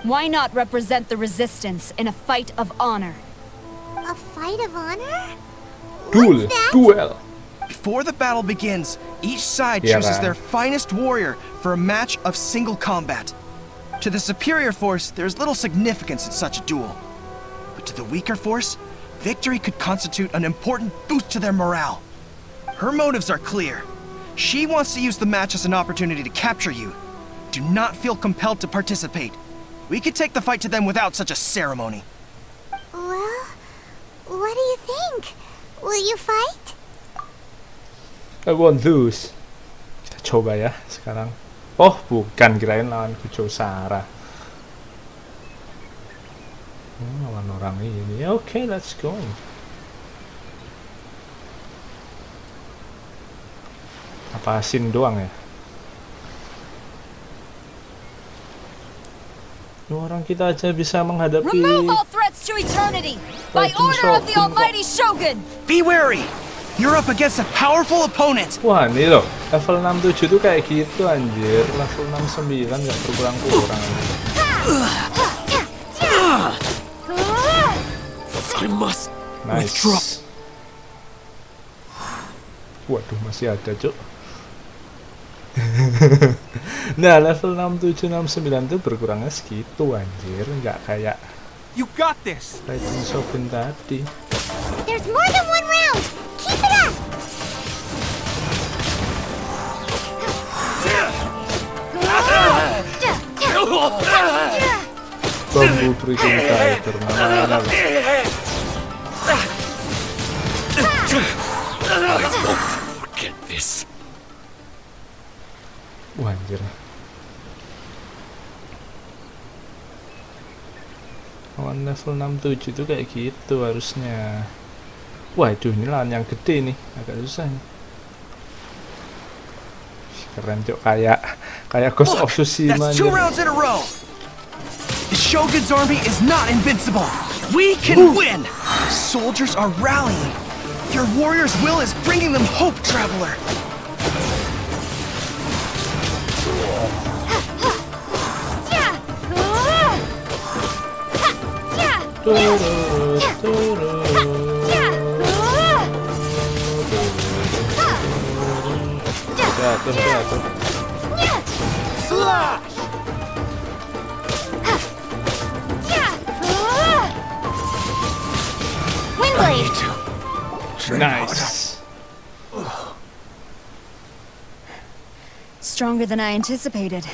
Speaker 18: Why not represent the Resistance in a fight of honor?
Speaker 2: A fight of honor?
Speaker 1: Duel.
Speaker 11: Before the battle begins, each side chooses their finest warrior for a match of single combat. To the superior force, there's little significance in such a duel. But to the weaker force, victory could constitute an important boost to their morale. Her motives are clear. She wants to use the match as an opportunity to capture you. Do not feel compelled to participate. We could take the fight to them without such a ceremony.
Speaker 2: Well, what do you think? Will you fight?
Speaker 1: I won't lose. Kita coba ya sekarang. Oh, bukan, kirain lawan Kujo Sara. Lawan orang ini. Okay, let's go. Apa asin doang ya? Orang kita aja bisa menghadapi
Speaker 18: Remove all threats to eternity by order of the Almighty Shogun.
Speaker 11: Be wary. You're up against a powerful opponent.
Speaker 1: Wah, ini loh. Level 67 tuh kayak gitu anjir. Level 69 nggak berkurang-kurang.
Speaker 6: I must
Speaker 1: nice. Waduh, masih ada, Cuk. Nah, level 67 69 tuh berkurangnya segitu anjir, nggak kayak
Speaker 10: You got this.
Speaker 1: Raiden Shogun tadi.
Speaker 2: There's more than one round. Keep it up.
Speaker 1: Bambu breaking tiger mana?
Speaker 6: I won't forget this.
Speaker 1: Wah, anjir. Lawan level 67 tuh kayak gitu harusnya. Waduh, ini lawan yang gede nih, agak susah nih. Keren, Cok, kayak Ghost of Tsushima.
Speaker 11: That's 2 rounds in a row. The Shogun's army is not invincible. We can win. Soldiers are rallying. Your warrior's will is bringing them hope, traveler.
Speaker 1: Nice.
Speaker 18: Stronger than I anticipated.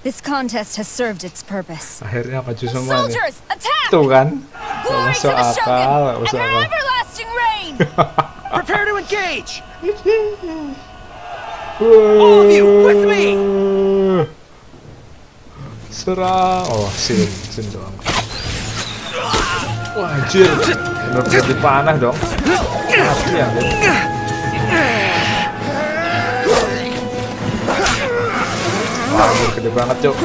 Speaker 18: This contest has served its purpose.
Speaker 1: Akhirnya maju semua nih.
Speaker 18: Soldiers, attack!
Speaker 1: Tuh kan? Gak
Speaker 18: Glory
Speaker 1: masuk
Speaker 18: to the
Speaker 1: akal,
Speaker 18: Shogun
Speaker 1: gak masuk
Speaker 18: and her
Speaker 1: akal.
Speaker 18: everlasting reign!
Speaker 11: Prepare to engage.
Speaker 1: All
Speaker 11: of you, with me!
Speaker 1: Serang. Oh, sin doang. Wah, anjir. Bener-bener dipanah dong. Mati anjir. Wah, anjir, gede banget, Cok.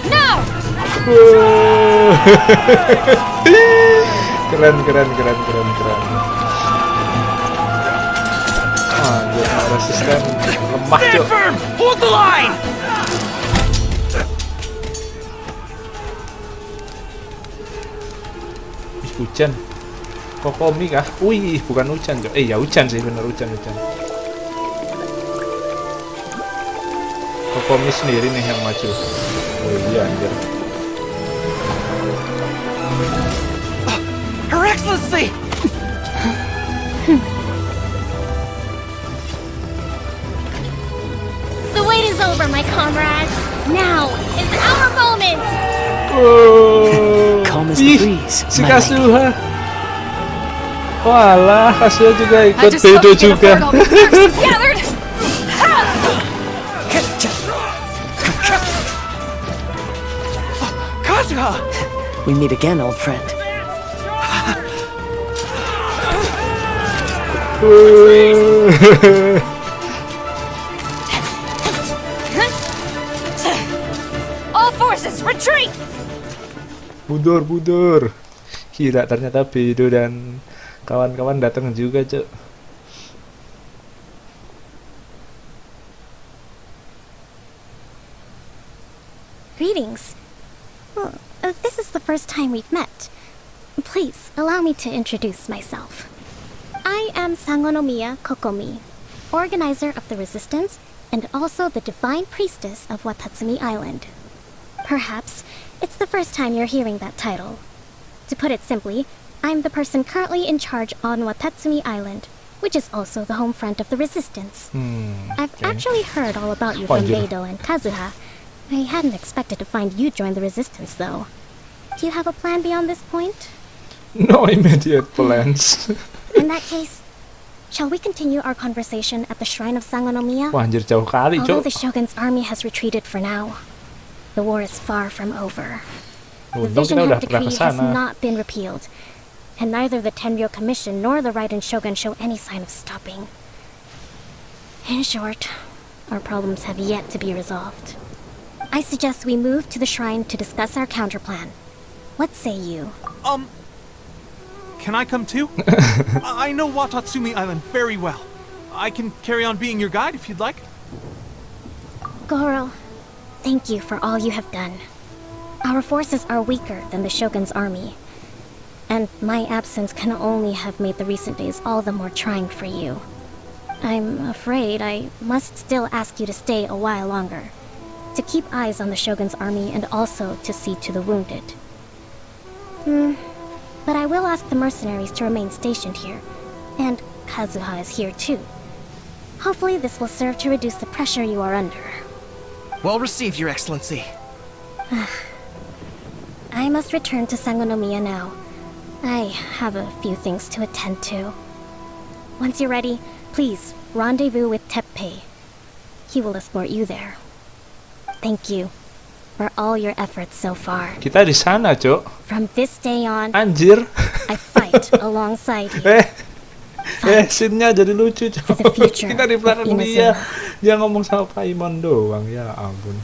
Speaker 18: No!
Speaker 1: Keren. Ah, dia resisten lemah,
Speaker 11: Stand
Speaker 1: Cok.
Speaker 11: firm. Hold the line.
Speaker 1: Ih, hujan. Kokomi kah? Wih, bukan hujan, Cok. Ya hujan sih, bener hujan. Kokomi sendiri nih yang maju. Oh iya, anjir.
Speaker 11: Her Excellency.
Speaker 2: The wait is over, my comrades. Now is our moment.
Speaker 6: Calm as the breeze,
Speaker 1: Si
Speaker 6: my lady.
Speaker 1: Kasuha. Walah, Kasuha juga ikut Bedo juga.
Speaker 11: Kazuha.
Speaker 6: We meet again, old friend.
Speaker 18: All forces, retreat!
Speaker 1: Budur. Kira ternyata Bedo dan kawan-kawan datang juga, Cok.
Speaker 2: Greetings. Well, this is the first time we've met. Please, allow me to introduce myself. I am Sangonomiya Kokomi, organizer of the Resistance and also the Divine Priestess of Watatsumi Island. Perhaps it's the first time you're hearing that title. To put it simply, I'm the person currently in charge on Watatsumi Island, which is also the home front of the Resistance. I've actually heard all about you from Beidou and Kazuha. I hadn't expected to find you join the Resistance, though. Do you have a plan beyond this point?
Speaker 1: No immediate plans.
Speaker 2: In that case, shall we continue our conversation at the shrine of Sangonomiya?
Speaker 1: Wah, anjir, jauh kali,
Speaker 2: Although
Speaker 1: Cok.
Speaker 2: the Shogun's army has retreated for now, the war is far from over. The
Speaker 1: Untung
Speaker 2: Vision
Speaker 1: kita udah
Speaker 2: Hunt
Speaker 1: pernah
Speaker 2: Decree has
Speaker 1: kesana.
Speaker 2: not been repealed,
Speaker 19: and neither the Tenryo Commission nor the Raiden Shogun show any sign of stopping. In short, our problems have yet to be resolved. I suggest we move to the shrine to discuss our counterplan. What say you?
Speaker 10: Can I come too? I know Watatsumi Island very well. I can carry on being your guide if you'd like.
Speaker 19: Goro, thank you for all you have done. Our forces are weaker than the Shogun's army, and my absence can only have made the recent days all the more trying for you. I'm afraid I must still ask you to stay a while longer, to keep eyes on the Shogun's army and also to see to the wounded. But I will ask the mercenaries to remain stationed here, and Kazuha is here too. Hopefully this will serve to reduce the pressure you are under.
Speaker 11: Well received, Your Excellency.
Speaker 19: I must return to Sangonomiya now. I have a few things to attend to. Once you're ready, please rendezvous with Teppei. He will escort you there. Thank you for all your efforts so far.
Speaker 1: Kita di sana, Cok.
Speaker 19: From this day on,
Speaker 1: Anjir.
Speaker 19: I fight alongside you.
Speaker 1: Scene-nya jadi lucu, Cok. Kita di belakang dia ngomong sama Paimon doang, ya ampun.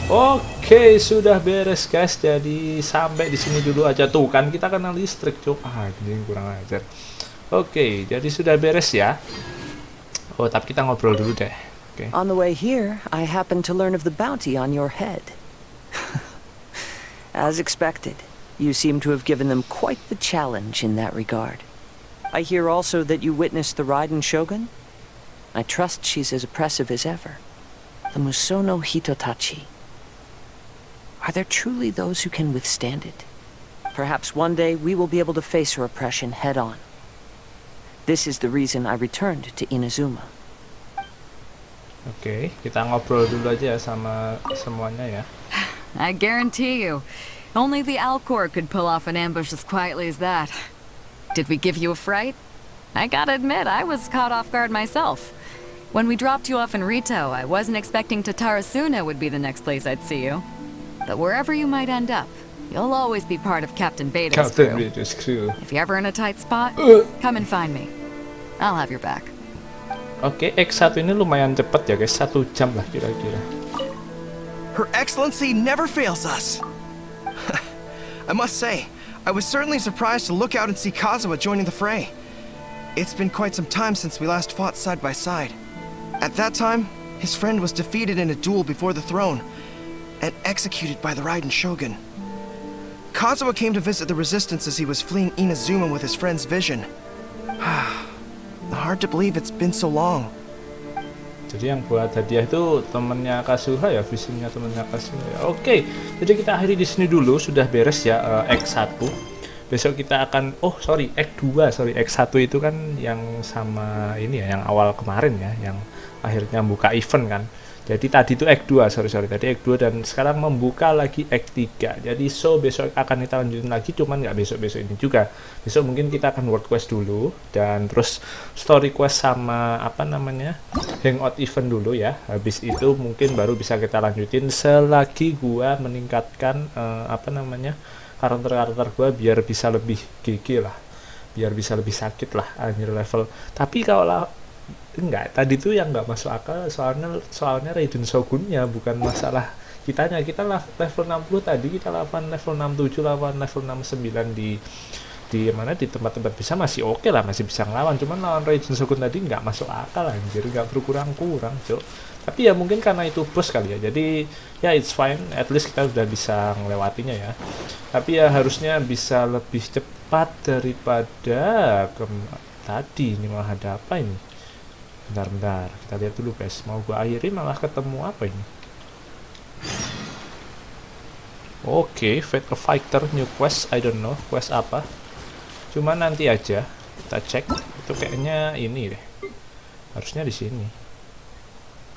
Speaker 1: Oke, sudah beres guys. Jadi sampai di sini dulu aja tuh kan kita kena listrik, Cok. Anjing kurang ajar. Oke, jadi sudah beres ya. Oh, tapi kita ngobrol dulu deh. Okay.
Speaker 20: On the way here, I happened to learn of the bounty on your head. As expected, you seem to have given them quite the challenge in that regard. I hear also that you witnessed the Raiden Shogun. I trust she's as oppressive as ever. The Musono Hitotachi. Are there truly those who can withstand it? Perhaps one day we will be able to face her oppression head on. This is the reason I returned to Inazuma.
Speaker 1: Oke, kita ngobrol dulu aja sama semuanya ya.
Speaker 21: I guarantee you, only the Alcor could pull off an ambush as quietly as that. Did we give you a fright? I gotta admit, I was caught off guard myself. When we dropped you off in Rito, I wasn't expecting Tatarasuna would be the next place I'd see you. But wherever you might end up, you'll always be part of Captain Beta's crew. If you're ever in a tight spot, come and find me. I'll have your back.
Speaker 1: Oke, X1 ini lumayan cepat ya guys, 1 jam lah kira-kira.
Speaker 11: Her Excellency never fails us. I must say, I was certainly surprised to look out and see Kazuha joining the fray. It's been quite some time since we last fought side by side. At that time, his friend was defeated in a duel before the throne and executed by the Raiden Shogun. Kazuha came to visit the resistance as he was fleeing Inazuma with his friend's vision. Hard to believe it's been so long.
Speaker 1: Jadi yang buat hadiah itu temennya Kazuha ya, visinya temennya Kazuha ya. Oke, jadi kita akhiri di sini dulu, sudah beres ya X1. Besok kita akan X1 itu kan yang sama ini ya, yang awal kemarin ya, yang akhirnya buka event kan. Jadi tadi itu X2, tadi X2 dan sekarang membuka lagi X3. Jadi besok akan kita lanjutin lagi, cuman nggak besok-besok ini juga. Besok mungkin kita akan world quest dulu dan terus story quest sama hangout event dulu ya. Habis itu mungkin baru bisa kita lanjutin selagi gua meningkatkan karakter gua biar bisa lebih GG lah. Biar bisa lebih sakit lah anjir level. Tapi kalau enggak, tadi tuh yang nggak masuk akal soalnya Raiden Shogunnya, bukan masalah kitanya. Kita level 60 tadi, kita lawan level 67, lawan level 69 di tempat-tempat bisa masih oke lah, masih bisa ngelawan. Cuman lawan Raiden Shogun tadi nggak masuk akal anjir, nggak berkurang-kurang Cok. Tapi ya mungkin karena itu bos kali ya, jadi ya it's fine, at least kita udah bisa ngelewatinya ya. Tapi ya harusnya bisa lebih cepat daripada tadi. Ini malah ada apa ini? Bentar, kita lihat dulu guys. Mau gua akhiri malah ketemu apa ini? Oke, Fate of Fighter, new quest, I don't know quest apa. Cuma nanti aja kita cek. Itu kayaknya ini deh. Harusnya di sini.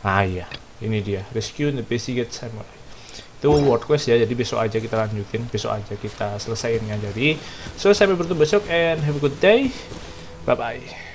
Speaker 1: Ah iya, ini dia. Rescue the Basic Samurai. Itu world quest ya. Jadi besok aja kita lanjutin, besok aja kita selesaiinnya. Jadi, sampai bertemu besok and have a good day. Bye bye.